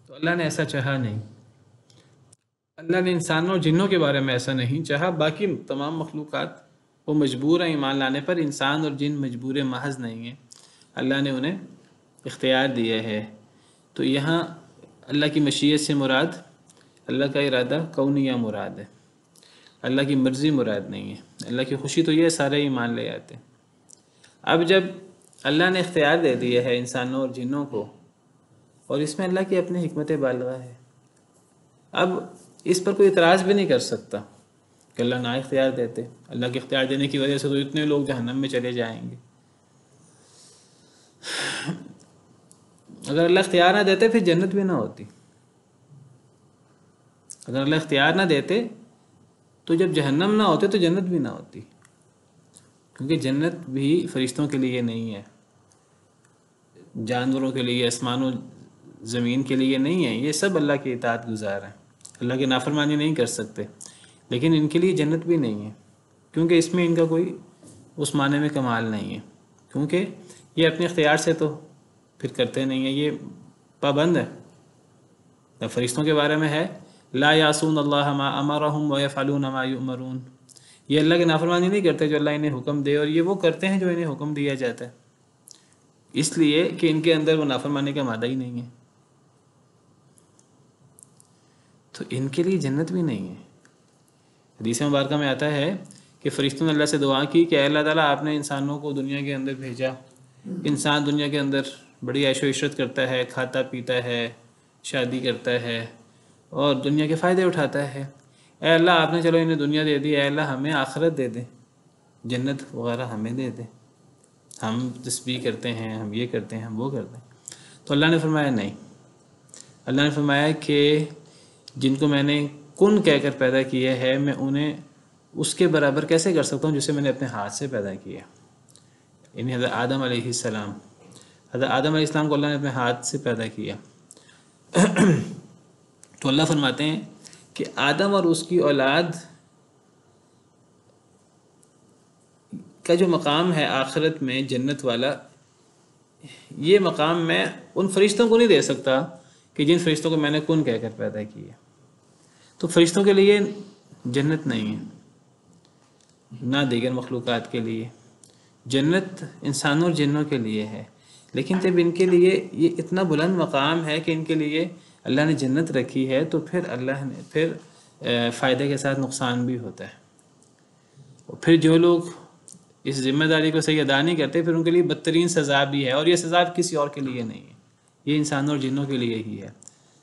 تو اللہ نے ایسا چاہا نہیں. اللہ نے انسانوں اور جنوں کے بارے میں ایسا نہیں چاہا. باقی تمام مخلوقات وہ مجبور ہیں ایمان لانے پر، انسان اور جن مجبور محض نہیں ہیں، اللہ نے انہیں اختیار دیا ہے. تو یہاں اللہ کی مشیت سے مراد اللہ کا ارادہ کونیہ مراد ہے، اللہ کی مرضی مراد نہیں ہے. اللہ کی خوشی تو یہ سارے ایمان لے آتے. اب جب اللہ نے اختیار دے دیا ہے انسانوں اور جنوں کو، اور اس میں اللہ کی اپنی حکمت بالغہ ہے، اب اس پر کوئی اعتراض بھی نہیں کر سکتا کہ اللہ نہ اختیار دیتے. اللہ کے اختیار دینے کی وجہ سے تو اتنے لوگ جہنم میں چلے جائیں گے. اگر اللہ اختیار نہ دیتے پھر جنت بھی نہ ہوتی. اگر اللہ اختیار نہ دیتے تو جب جہنم نہ ہوتے تو جنت بھی نہ ہوتی، کیونکہ جنت بھی فرشتوں کے لیے نہیں ہے، جانوروں کے لیے، آسمان و زمین کے لیے نہیں ہے. یہ سب اللہ کی اطاعت گزار ہیں، اللہ کی نافرمانی نہیں کر سکتے، لیکن ان کے لیے جنت بھی نہیں ہے، کیونکہ اس میں ان کا کوئی اس معنی میں کمال نہیں ہے، کیونکہ یہ اپنے اختیار سے تو پھر کرتے نہیں ہیں، یہ پابند ہے. فرشتوں کے بارے میں ہے لا یعصون اللہ ما امرہم ویفعلون ما یؤمرون، یہ اللہ کی نافرمانی نہیں کرتے جو اللہ انہیں حکم دے، اور یہ وہ کرتے ہیں جو انہیں حکم دیا جاتا ہے، اس لیے کہ ان کے اندر وہ نافرمانی کا مادہ ہی نہیں ہے. تو ان کے لیے جنت بھی نہیں ہے. حدیث مبارکہ میں آتا ہے کہ فرشتوں نے اللہ سے دعا کی کہ اے اللہ تعالیٰ آپ نے انسانوں کو دنیا کے اندر بھیجا، انسان دنیا کے اندر بڑی عیش و عشرت کرتا ہے، کھاتا پیتا ہے، شادی کرتا ہے اور دنیا کے فائدے اٹھاتا ہے، اے اللہ آپ نے چلو انہیں دنیا دے دی، اے اللہ ہمیں آخرت دے دیں، جنت وغیرہ ہمیں دے دیں، ہم تسبیح کرتے ہیں، ہم یہ کرتے ہیں، ہم وہ کرتے ہیں۔ تو اللہ نے فرمایا نہیں، اللہ نے فرمایا کہ جن کو میں نے کن کہہ کر پیدا کیا ہے میں انہیں اس کے برابر کیسے کر سکتا ہوں جسے میں نے اپنے ہاتھ سے پیدا کیا، یعنی حضرت آدم علیہ السلام، حضرت آدم علیہ السلام کو اللہ نے اپنے ہاتھ سے پیدا کیا۔ تو اللہ فرماتے ہیں کہ آدم اور اس کی اولاد کا جو مقام ہے آخرت میں جنت والا، یہ مقام میں ان فرشتوں کو نہیں دے سکتا کہ جن فرشتوں کو میں نے کن کہہ کر پیدا کیا۔ تو فرشتوں کے لیے جنت نہیں ہے، نہ دیگر مخلوقات کے لیے، جنت انسانوں اور جنوں کے لیے ہے، لیکن جب ان کے لیے یہ اتنا بلند مقام ہے کہ ان کے لیے اللہ نے جنت رکھی ہے تو پھر اللہ نے پھر فائدے کے ساتھ نقصان بھی ہوتا ہے، اور پھر جو لوگ اس ذمہ داری کو صحیح ادا نہیں کرتے پھر ان کے لیے بدترین سزا بھی ہے، اور یہ سزا کسی اور کے لیے نہیں ہے، یہ انسانوں اور جنوں کے لیے ہی ہے۔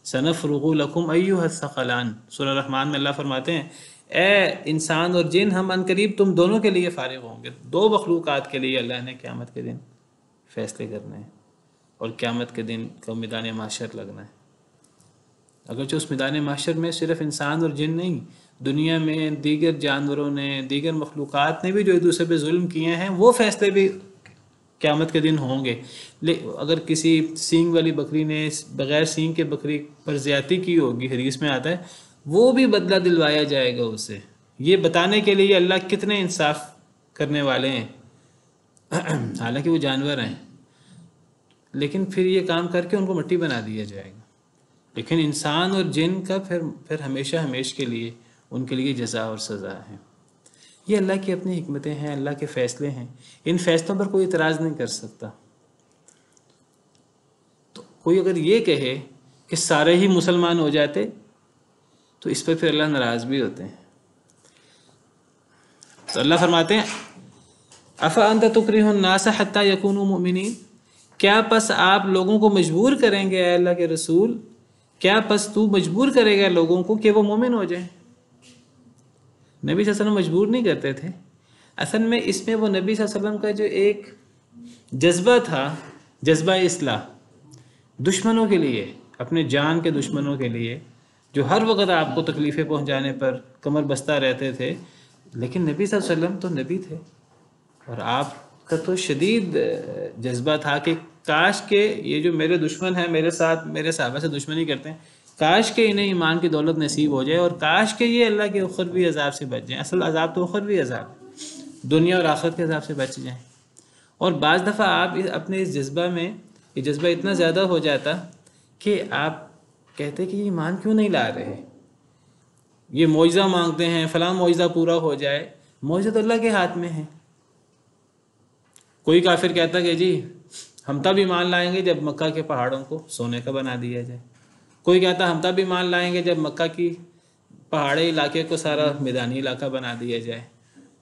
سنفرغ لکم ایھا الثقلان، سورہ رحمان میں اللہ فرماتے ہیں اے انسان اور جن ہم عنقریب تم دونوں کے لیے فارغ ہوں گے۔ دو مخلوقات کے لیے اللہ نے قیامت کے دن فیصلے کرنے ہیں، اور قیامت کے دن کا میدان محشر لگنا ہے۔ اگرچہ اس میدان محشر میں صرف انسان اور جن نہیں، دنیا میں دیگر جانوروں نے، دیگر مخلوقات نے بھی جو ایک دوسرے پہ ظلم کیے ہیں وہ فیصلے بھی قیامت کے دن ہوں گے۔ اگر کسی سینگ والی بکری نے بغیر سینگ کے بکری پر زیادتی کی ہوگی، حدیث میں آتا ہے، وہ بھی بدلہ دلوایا جائے گا اسے، یہ بتانے کے لیے اللہ کتنے انصاف کرنے والے ہیں، حالانکہ وہ جانور ہیں، لیکن پھر یہ کام کر کے ان کو مٹی بنا دیا جائے گا۔ لیکن انسان اور جن کا پھر ہمیشہ ہمیش کے لیے ان کے لیے جزا اور سزا ہے۔ یہ اللہ کی اپنی حکمتیں ہیں، اللہ کے فیصلے ہیں، ان فیصلوں پر کوئی اعتراض نہیں کر سکتا۔ تو کوئی اگر یہ کہے کہ سارے ہی مسلمان ہو جاتے تو اس پر پھر اللہ ناراض بھی ہوتے ہیں۔ تو اللہ فرماتے ہیں افانت تکرہ الناس حتی یکونوا مؤمنین، کیا پس آپ لوگوں کو مجبور کریں گے اے اللہ کے رسول، کیا پس تو مجبور کرے گا لوگوں کو کہ وہ مومن ہو جائیں؟ نبی صلی اللہ علیہ وسلم مجبور نہیں کرتے تھے، اصل میں اس میں وہ نبی صلی اللہ علیہ وسلم کا جو ایک جذبہ تھا، جذبہ اصلاح، دشمنوں کے لیے، اپنے جان کے دشمنوں کے لیے جو ہر وقت آپ کو تکلیفیں پہنچانے پر کمر بستہ رہتے تھے، لیکن نبی صلی اللہ علیہ وسلم تو نبی تھے، اور آپ کا تو شدید جذبہ تھا کہ کاش کہ یہ جو میرے دشمن ہیں میرے ساتھ میرے صحابہ سے دشمنی کرتے ہیں، کاش کہ انہیں ایمان کی دولت نصیب ہو جائے، اور کاش کہ یہ اللہ کے اخروی عذاب سے بچ جائیں۔ اصل عذاب تو اخروی عذاب ہے، دنیا اور آخرت کے عذاب سے بچ جائیں۔ اور بعض دفعہ آپ اپنے اس جذبہ میں یہ جذبہ اتنا زیادہ ہو جاتا کہ آپ کہتے کہ یہ ایمان کیوں نہیں لا رہے، یہ معجزہ مانگتے ہیں فلاں معجزہ پورا ہو جائے، معجزہ تو اللہ کے ہاتھ میں ہے۔ کوئی کافر کہتا کہ جی ہم تب ایمان لائیں گے جب مکہ کے پہاڑوں کو سونے کا بنا دیا جائے، کوئی کہتا ہم تب ایمان لائیں گے جب مکہ کی پہاڑی علاقے کو سارا میدانی علاقہ بنا دیا جائے،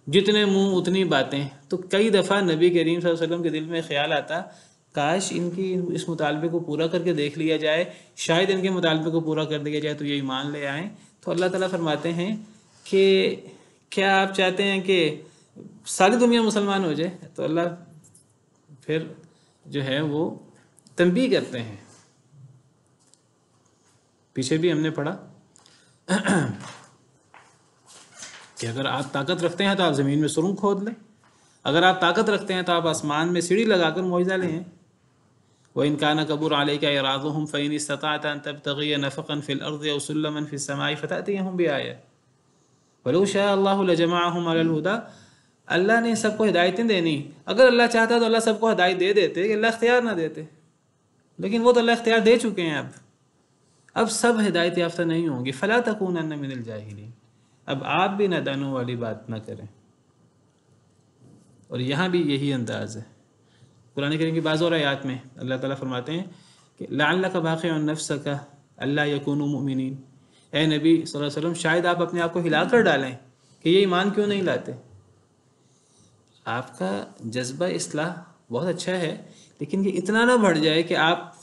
جتنے منہ اتنی باتیں۔ تو کئی دفعہ نبی کریم صلی اللہ علیہ وسلم کے دل میں خیال آتا کاش ان کی اس مطالبے کو پورا کر کے دیکھ لیا جائے، شاید ان کے مطالبے کو پورا کر دیا جائے تو یہ ایمان لے آئیں۔ تو اللہ تعالیٰ فرماتے ہیں کہ کیا آپ چاہتے ہیں کہ ساری دنیا مسلمان ہو جائے؟ تو اللہ پھر جو ہے وہ تنبیہ کرتے ہیں۔ پیچھے بھی ہم نے پڑھا کہ اگر آپ طاقت رکھتے ہیں تو آپ زمین میں سرنگ کھود لیں، اگر آپ طاقت رکھتے ہیں تو آپ آسمان میں سیڑھی لگا کر معجزہ لیں۔ وَإِنْ كَانَ كَبُرَ عَلَيْكَ إِعْرَاضُهُمْ فَإِنِ اسْتَطَعْتَ أَن تَبْتَغِيَ نَفَقًا فِي الْأَرْضِ أَوْ سُلَّمًا فِي السَّمَاءِ فَتَأْتِيَهُمْ بِآيَةٍ وَلَوْ شَاءَ اللَّهُ لَجَمَعَهُمْ عَلَى الْهُدَىٰ۔ اللہ نے سب کو ہدایتیں دینی، اگر اللہ چاہتا تو اللہ سب کو ہدایت دے دیتے، کہ اللہ اختیار نہ دیتے، لیکن وہ تو اللہ اختیار دے چکے ہیں۔ اب سب ہدایت یافتہ نہیں ہوں گے۔ فَلَا تَكُونَنَّ مِنَ الْجَاهِلِينَ، اب آپ بھی نادانوں والی بات نہ کریں۔ اور یہاں بھی یہی انداز ہے۔ قرآن کریم کی بعض اور آیات میں اللہ تعالیٰ فرماتے ہیں کہ لعلک باخع نفسک الا یکونوا مؤمنین، اے نبی صلی اللہ علیہ وسلم شاید آپ اپنے آپ کو ہلا کر ڈالیں کہ یہ ایمان کیوں نہیں لاتے؟ آپ کا جذبہ اصلاح بہت اچھا ہے، لیکن یہ اتنا نہ بڑھ جائے کہ آپ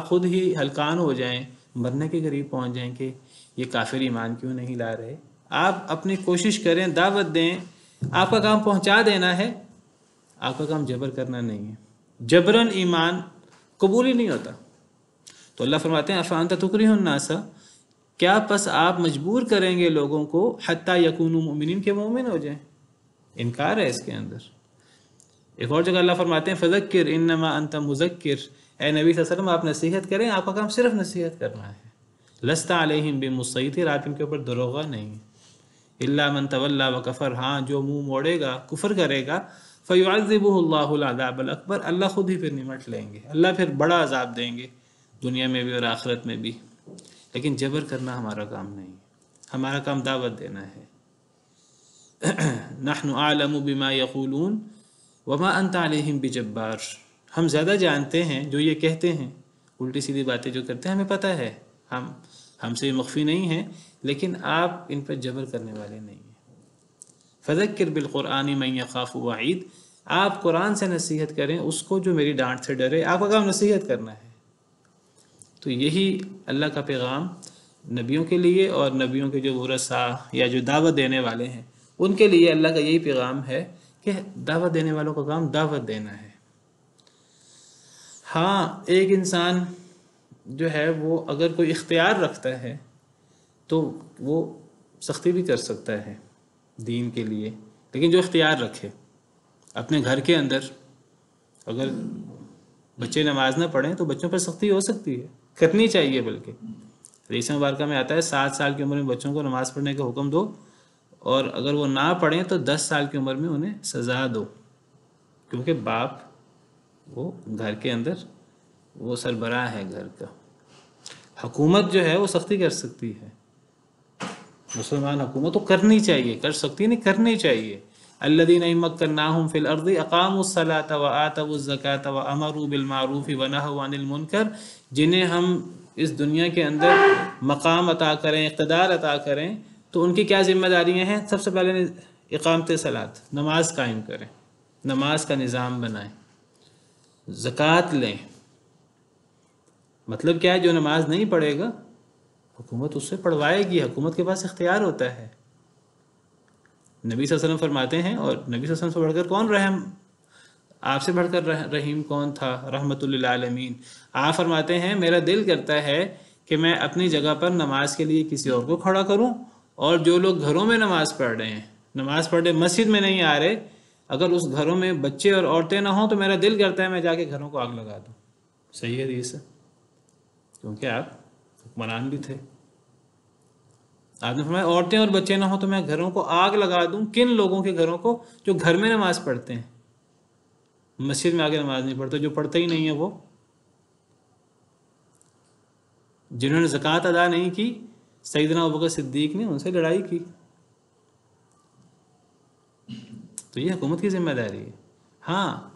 خود ہی ہلکان ہو جائیں، مرنے کے قریب پہنچ جائیں کہ یہ کافر ایمان کیوں نہیں لا رہے۔ آپ اپنی کوشش کریں، دعوت دیں، آپ کا کام پہنچا دینا ہے، آپ کا کام جبر کرنا نہیں ہے۔ جبرن ایمان قبول ہی نہیں ہوتا۔ تو اللہ فرماتے ہیں افانت تکرہ الناس، کیا پس آپ مجبور کریں گے لوگوں کو حتی یکونوا مؤمنین کے مومن ہو جائیں؟ انکار ہے اس کے اندر۔ ایک اور جگہ اللہ فرماتے ہیں فذکر انما انت مذکر، اے نبی صلی اللہ علیہ وسلم آپ نصیحت کریں، آپ کا کام صرف نصیحت کرنا ہے۔ لست علیہم بمسیطر، آپ ان کے اوپر دروغہ نہیں۔ الا من تولی وکفر، ہاں جو منہ موڑے گا، کفر کرے گا، فیعذبہ اللہ العذاب الاکبر، اللہ خود ہی پھر نمٹ لیں گے، اللہ پھر بڑا عذاب دیں گے دنیا میں بھی اور آخرت میں بھی۔ لیکن جبر کرنا ہمارا کام نہیں، ہمارا کام دعوت دینا ہے۔ نحن اعلم بما یقولون وما انت علیہم بجبار، ہم زیادہ جانتے ہیں جو یہ کہتے ہیں، الٹی سیدھی باتیں جو کرتے ہیں ہمیں پتہ ہے، ہم سے مخفی نہیں ہیں، لیکن آپ ان پر جبر کرنے والے نہیں ہیں۔ فذکر بالقرآن من یخاف وعید، آپ قرآن سے نصیحت کریں اس کو جو میری ڈانٹ سے ڈرے، آپ کا کام نصیحت کرنا ہے۔ تو یہی اللہ کا پیغام نبیوں کے لیے اور نبیوں کے جو ورثاء یا جو دعوت دینے والے ہیں ان کے لیے اللہ کا یہی پیغام ہے کہ دعوت دینے والوں کا کام دعوت دینا ہے۔ ہاں ایک انسان جو ہے وہ اگر کوئی اختیار رکھتا ہے تو وہ سختی بھی کر سکتا ہے دین کے لیے، لیکن جو اختیار رکھے اپنے گھر کے اندر، اگر بچے نماز نہ پڑھیں تو بچوں پر سختی ہو سکتی ہے، کرنی چاہیے، بلکہ حدیث مبارکہ میں آتا ہے 7 سال کی عمر میں بچوں کو نماز پڑھنے کا حکم دو، اور اگر وہ نہ پڑھیں تو 10 سال کی عمر میں انہیں سزا دو، کیونکہ باپ وہ گھر کے اندر وہ سربراہ ہے گھر کا۔ حکومت جو ہے وہ سختی کر سکتی ہے، مسلمان حکومت تو کرنی چاہیے، کر سکتی نہیں، کرنی چاہیے۔ الذین ان مکناہم فی الارض اقاموا الصلاۃ وآتوا الزکاۃ وامروا بالمعروف ونہوا عن المنکر، جنہیں ہم اس دنیا کے اندر مقام عطا کریں، اقتدار عطا کریں، تو ان کی کیا ذمہ داریاں ہیں؟ سب سے پہلے اقامت صلاۃ، نماز قائم کریں، نماز کا نظام بنائیں، زکوٰۃ لیں۔ مطلب کیا ہے؟ جو نماز نہیں پڑھے گا حکومت اس سے پڑھوائے گی، حکومت کے پاس اختیار ہوتا ہے۔ نبی صلی اللہ علیہ وسلم فرماتے ہیں، اور نبی صلی اللہ علیہ وسلم سے بڑھ کر کون رحم، آپ سے بڑھ کر رحیم کون تھا؟ رحمت للعالمین۔ آپ فرماتے ہیں میرا دل کرتا ہے کہ میں اپنی جگہ پر نماز کے لیے کسی اور کو کھڑا کروں، اور جو لوگ گھروں میں نماز پڑھ رہے ہیں، نماز پڑھنے مسجد میں نہیں آ رہے، اگر اس گھروں میں بچے اور عورتیں نہ ہوں تو میرا دل کرتا ہے میں جا کے گھروں کو آگ لگا دوں۔ صحیح حدیث ہے، کیونکہ آپ حکمران بھی تھے۔ آپ نے فرمایا عورتیں اور بچے نہ ہوں تو میں گھروں کو آگ لگا دوں۔ کن لوگوں کے گھروں کو؟ جو گھر میں نماز پڑھتے ہیں، مسجد میں آگے نماز نہیں پڑھتے، جو پڑھتے ہی نہیں ہے وہ، جنہوں نے زکوٰۃ ادا نہیں کی، سیدنا ابوبکر صدیق نے ان سے لڑائی کی، تو یہ حکومت کی ذمہ داری ہے۔ ہاں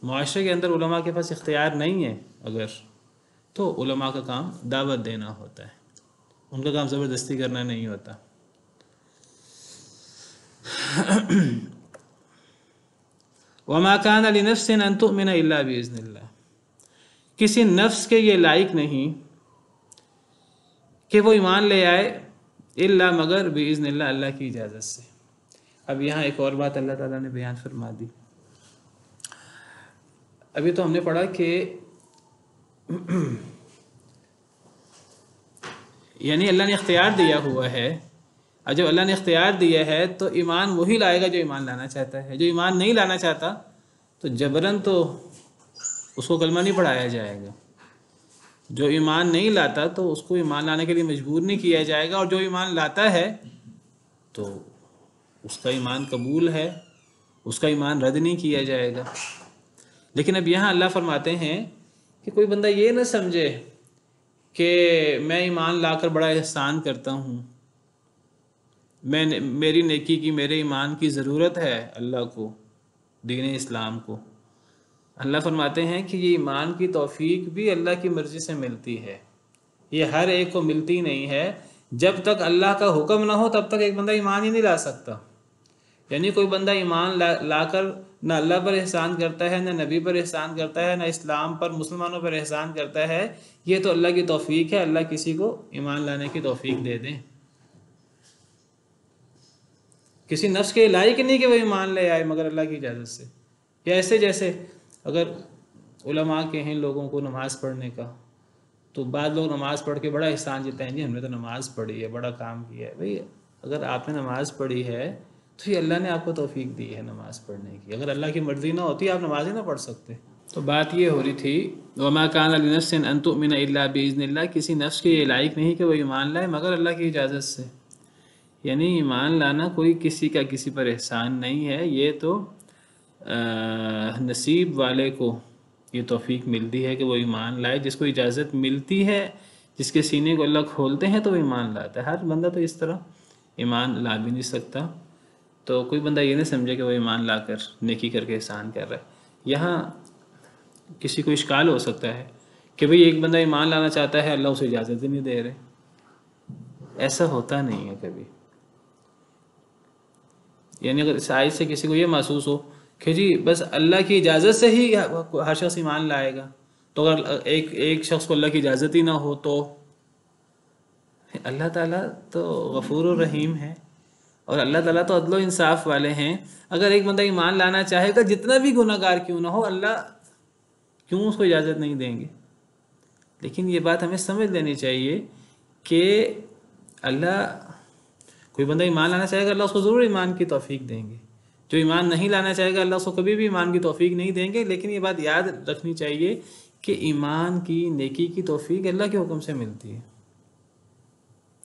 معاشرے کے اندر علماء کے پاس اختیار نہیں ہے اگر، تو علماء کا کام دعوت دینا ہوتا ہے، ان کا کام زبردستی کرنا نہیں ہوتا۔ وما كان لنفس ان تؤمن الا باذن اللہ، کسی نفس کے یہ لائق نہیں کہ وہ ایمان لے آئے الا مگر باذن اللہ، اللہ کی اجازت سے۔ اب یہاں ایک اور بات اللہ تعالیٰ نے بیان فرما دی۔ ابھی تو ہم نے پڑھا کہ یعنی اللہ نے اختیار دیا ہوا ہے، اور جب اللہ نے اختیار دیا ہے تو ایمان وہی لائے گا جو ایمان لانا چاہتا ہے۔ جو ایمان نہیں لانا چاہتا تو جبراً تو اس کو کلمہ نہیں پڑھایا جائے گا، جو ایمان نہیں لاتا تو اس کو ایمان لانے کے لیے مجبور نہیں کیا جائے گا، اور جو ایمان لاتا ہے تو اس کا ایمان قبول ہے، اس کا ایمان رد نہیں کیا جائے گا۔ لیکن اب یہاں اللہ فرماتے ہیں کہ کوئی بندہ یہ نہ سمجھے کہ میں ایمان لا کر بڑا احسان کرتا ہوں، میری نیکی کی، میرے ایمان کی ضرورت ہے اللہ کو، دین اسلام کو۔ اللہ فرماتے ہیں کہ یہ ایمان کی توفیق بھی اللہ کی مرضی سے ملتی ہے، یہ ہر ایک کو ملتی نہیں ہے۔ جب تک اللہ کا حکم نہ ہو تب تک ایک بندہ ایمان ہی نہیں لا سکتا. یعنی کوئی بندہ ایمان لا کر نہ اللہ پر احسان کرتا ہے، نہ نبی پر احسان کرتا ہے، نہ اسلام پر مسلمانوں پر احسان کرتا ہے، یہ تو اللہ کی توفیق ہے. اللہ کسی کو ایمان لانے کی توفیق دے دیں. کسی نفس کے لائق نہیں کہ وہ ایمان لے آئے مگر اللہ کی اجازت سے. یا ایسے جیسے اگر علماء کہیں لوگوں کو نماز پڑھنے کا، تو بعض لوگ نماز پڑھ کے بڑا احسان جاتے ہیں، جی ہم نے تو نماز پڑھی ہے، بڑا کام کیا ہے. بھئی اگر آپ نے نماز پڑھی ہے تو یہ اللہ نے آپ کو توفیق دی ہے نماز پڑھنے کی. اگر اللہ کی مرضی نہ ہوتی آپ نماز ہی نہ پڑھ سکتے. تو بات یہ ہو رہی تھی وما کان لنفس ان تؤمن الا باذن اللہ، کسی نفس کے یہ لائق نہیں کہ وہ ایمان لائے مگر اللہ کی اجازت سے. یعنی ایمان لانا کوئی کسی کا کسی پر احسان نہیں ہے، یہ تو نصیب والے کو یہ توفیق ملتی ہے کہ وہ ایمان لائے. جس کو اجازت ملتی ہے، جس کے سینے کو اللہ کھولتے ہیں تو وہ ایمان لاتا ہے. ہر بندہ تو اس طرح ایمان لا بھی نہیں سکتا. تو کوئی بندہ یہ نہیں سمجھے کہ وہ ایمان لا کر نیکی کر کے احسان کر رہا ہے. یہاں کسی کو اشکال ہو سکتا ہے کہ بھئی ایک بندہ ایمان لانا چاہتا ہے، اللہ اسے اجازت ہی نہیں دے رہے. ایسا ہوتا نہیں ہے کبھی. یعنی اگر اس آیت سے کسی کو یہ محسوس ہو کہ جی بس اللہ کی اجازت سے ہی ہر شخص ایمان لائے گا، تو اگر ایک شخص کو اللہ کی اجازت ہی نہ ہو تو اللہ تعالیٰ تو غفور و رحیم ہے، اور اللہ تعالیٰ تو عدل و انصاف والے ہیں. اگر ایک بندہ ایمان لانا چاہے گا جتنا بھی گناہ گار کیوں نہ ہو، اللہ کیوں اس کو اجازت نہیں دیں گے؟ لیکن یہ بات ہمیں سمجھ لینی چاہیے کہ اللہ، کوئی بندہ ایمان لانا چاہے گا اللہ اس کو ضرور ایمان کی توفیق دیں گے. جو ایمان نہیں لانا چاہے گا اللہ اس کو کبھی بھی ایمان کی توفیق نہیں دیں گے. لیکن یہ بات یاد رکھنی چاہیے کہ ایمان کی، نیکی کی توفیق اللہ کے حکم سے ملتی ہے.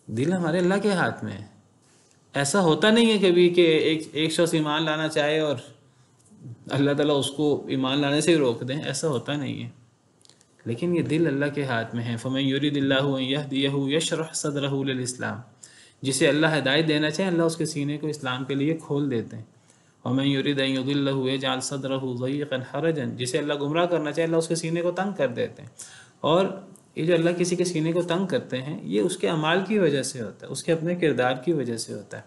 دل ہمارے اللہ کے ہاتھ میں ہے. ایسا ہوتا نہیں ہے کبھی کہ ایک شخص ایمان لانا چاہے اور اللہ تعالیٰ اس کو ایمان لانے سے ہی روک دیں. ایسا ہوتا نہیں ہے. لیکن یہ دل اللہ کے ہاتھ میں ہے. فَمَن يُرِدِ اللَّهُ أَن يَهْدِيَهُ يَشْرَحْ صَدْرَهُ لِلْإِسْلَامِ، جسے اللہ ہدایت دینا چاہے اللہ اس کے سینے کو اسلام کے لیے کھول دیتے ہیں. وَمَن يُرِدْ أَن يُضِلَّهُ يَجْعَلْ صَدْرَهُ ضَيِّقًا حَرَجًا، جسے اللہ گمراہ کرنا چاہے اللہ اس کے سینے کو تنگ کر دیتے ہیں. اور یہ جو اللہ کسی کے سینے کو تنگ کرتے ہیں یہ اس کے اعمال کی وجہ سے ہوتا ہے، اس کے اپنے کردار کی وجہ سے ہوتا ہے.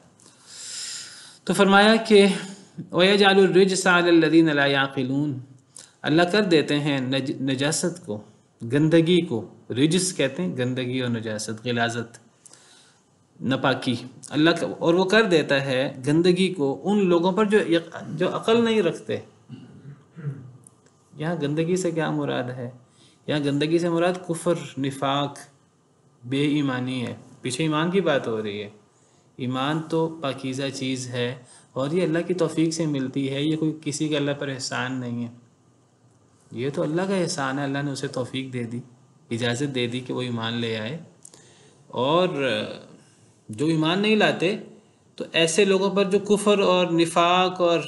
تو فرمایا کہ وَيَجْعَلُ الرِّجْسَ عَلَى الَّذِينَ لَا يَعْقِلُونَ، اللہ کر دیتے ہیں نجاست کو، گندگی کو. رجس کہتے ہیں گندگی اور نجاست، غلاظت، ناپاکی. اللہ اور وہ کر دیتا ہے گندگی کو ان لوگوں پر جو عقل نہیں رکھتے. یہاں گندگی سے کیا مراد ہے؟ یہاں گندگی سے مراد کفر، نفاق، بے ایمانی ہے. پیچھے ایمان کی بات ہو رہی ہے. ایمان تو پاکیزہ چیز ہے اور یہ اللہ کی توفیق سے ملتی ہے. یہ کوئی کسی کا اللہ پر احسان نہیں ہے، یہ تو اللہ کا احسان ہے. اللہ نے اسے توفیق دے دی، اجازت دے دی کہ وہ ایمان لے آئے. اور جو ایمان نہیں لاتے تو ایسے لوگوں پر جو کفر اور نفاق اور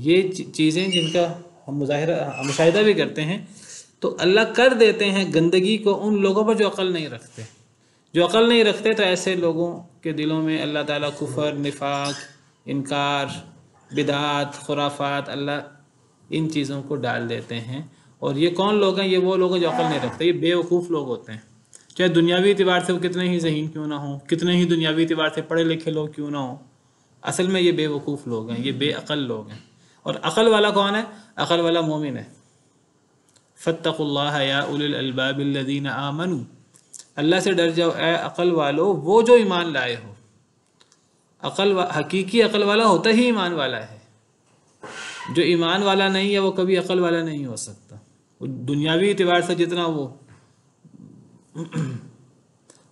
یہ چیزیں جن کا ہم مشاہدہ بھی کرتے ہیں، تو اللہ کر دیتے ہیں گندگی کو ان لوگوں پر جو عقل نہیں رکھتے. جو عقل نہیں رکھتے تو ایسے لوگوں کے دلوں میں اللہ تعالیٰ کفر، نفاق، انکار، بدعات، خرافات، اللہ ان چیزوں کو ڈال دیتے ہیں. اور یہ کون لوگ ہیں؟ یہ وہ لوگ ہیں جو عقل نہیں رکھتے. یہ بے وقوف لوگ ہوتے ہیں، چاہے دنیاوی اعتبار سے وہ کتنے ہی ذہین کیوں نہ ہوں، کتنے ہی دنیاوی اعتبار سے پڑھے لکھے لوگ کیوں نہ ہوں. اصل میں یہ بے وقوف لوگ ہیں، یہ بے عقل لوگ ہیں. اور عقل والا کون ہے؟ عقل والا مومن ہے. فَاتَّقُوا اللَّهَ يَا أُولِي الْأَلْبَابِ الَّذِينَ آمَنُوا، اللہ سے ڈر جاؤ اے عقل والو، وہ جو ایمان لائے ہو. حقیقی عقل والا ہوتا ہی ایمان والا ہے. جو ایمان والا نہیں ہے وہ کبھی عقل والا نہیں ہو سکتا، دنیاوی اعتبار سے جتنا وہ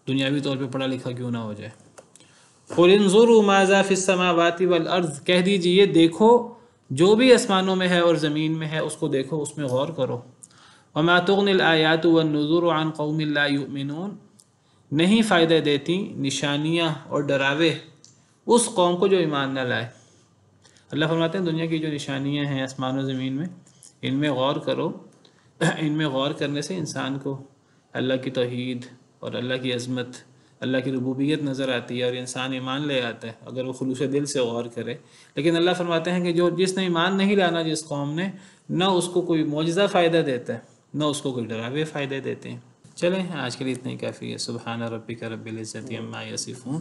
دنیاوی طور پہ پڑھا لکھا کیوں نہ ہو جائے. قُلِ انظُرُوا مَاذَا فِي السَّمَاوَاتِ وَالْأَرْضِ، کہہ دیجئے دیکھو جو بھی آسمانوں میں ہے اور زمین میں ہے اس کو دیکھو، اس میں غور کرو. وَمَا تُغْنِ الْآيَاتُ وَالنُّذُرُ عَنْ قَوْمٍ لَا يُؤْمِنُونَ، نہیں فائدہ دیتی نشانیاں اور ڈراوے اس قوم کو جو ایمان نہ لائے. اللہ فرماتے ہیں دنیا کی جو نشانیاں ہیں آسمان و زمین میں، ان میں غور کرو. ان میں غور کرنے سے انسان کو اللہ کی توحید اور اللہ کی عظمت، اللہ کی ربوبیت نظر آتی ہے اور انسان ایمان لے آتا ہے اگر وہ خلوص دل سے غور کرے. لیکن اللہ فرماتے ہیں کہ جس نے ایمان نہیں لانا، جس قوم نے، نہ اس کو کوئی معجزہ فائدہ دیتا ہے، نہ اس کو کوئی ڈراوے فائدے دیتے ہیں. چلیں آج کے لیے اتنا ہی کافی ہے. سبحان ربک رب العزت عما یصفون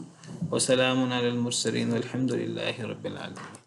وسلام علی المرسلین والحمد للہ رب العالمین.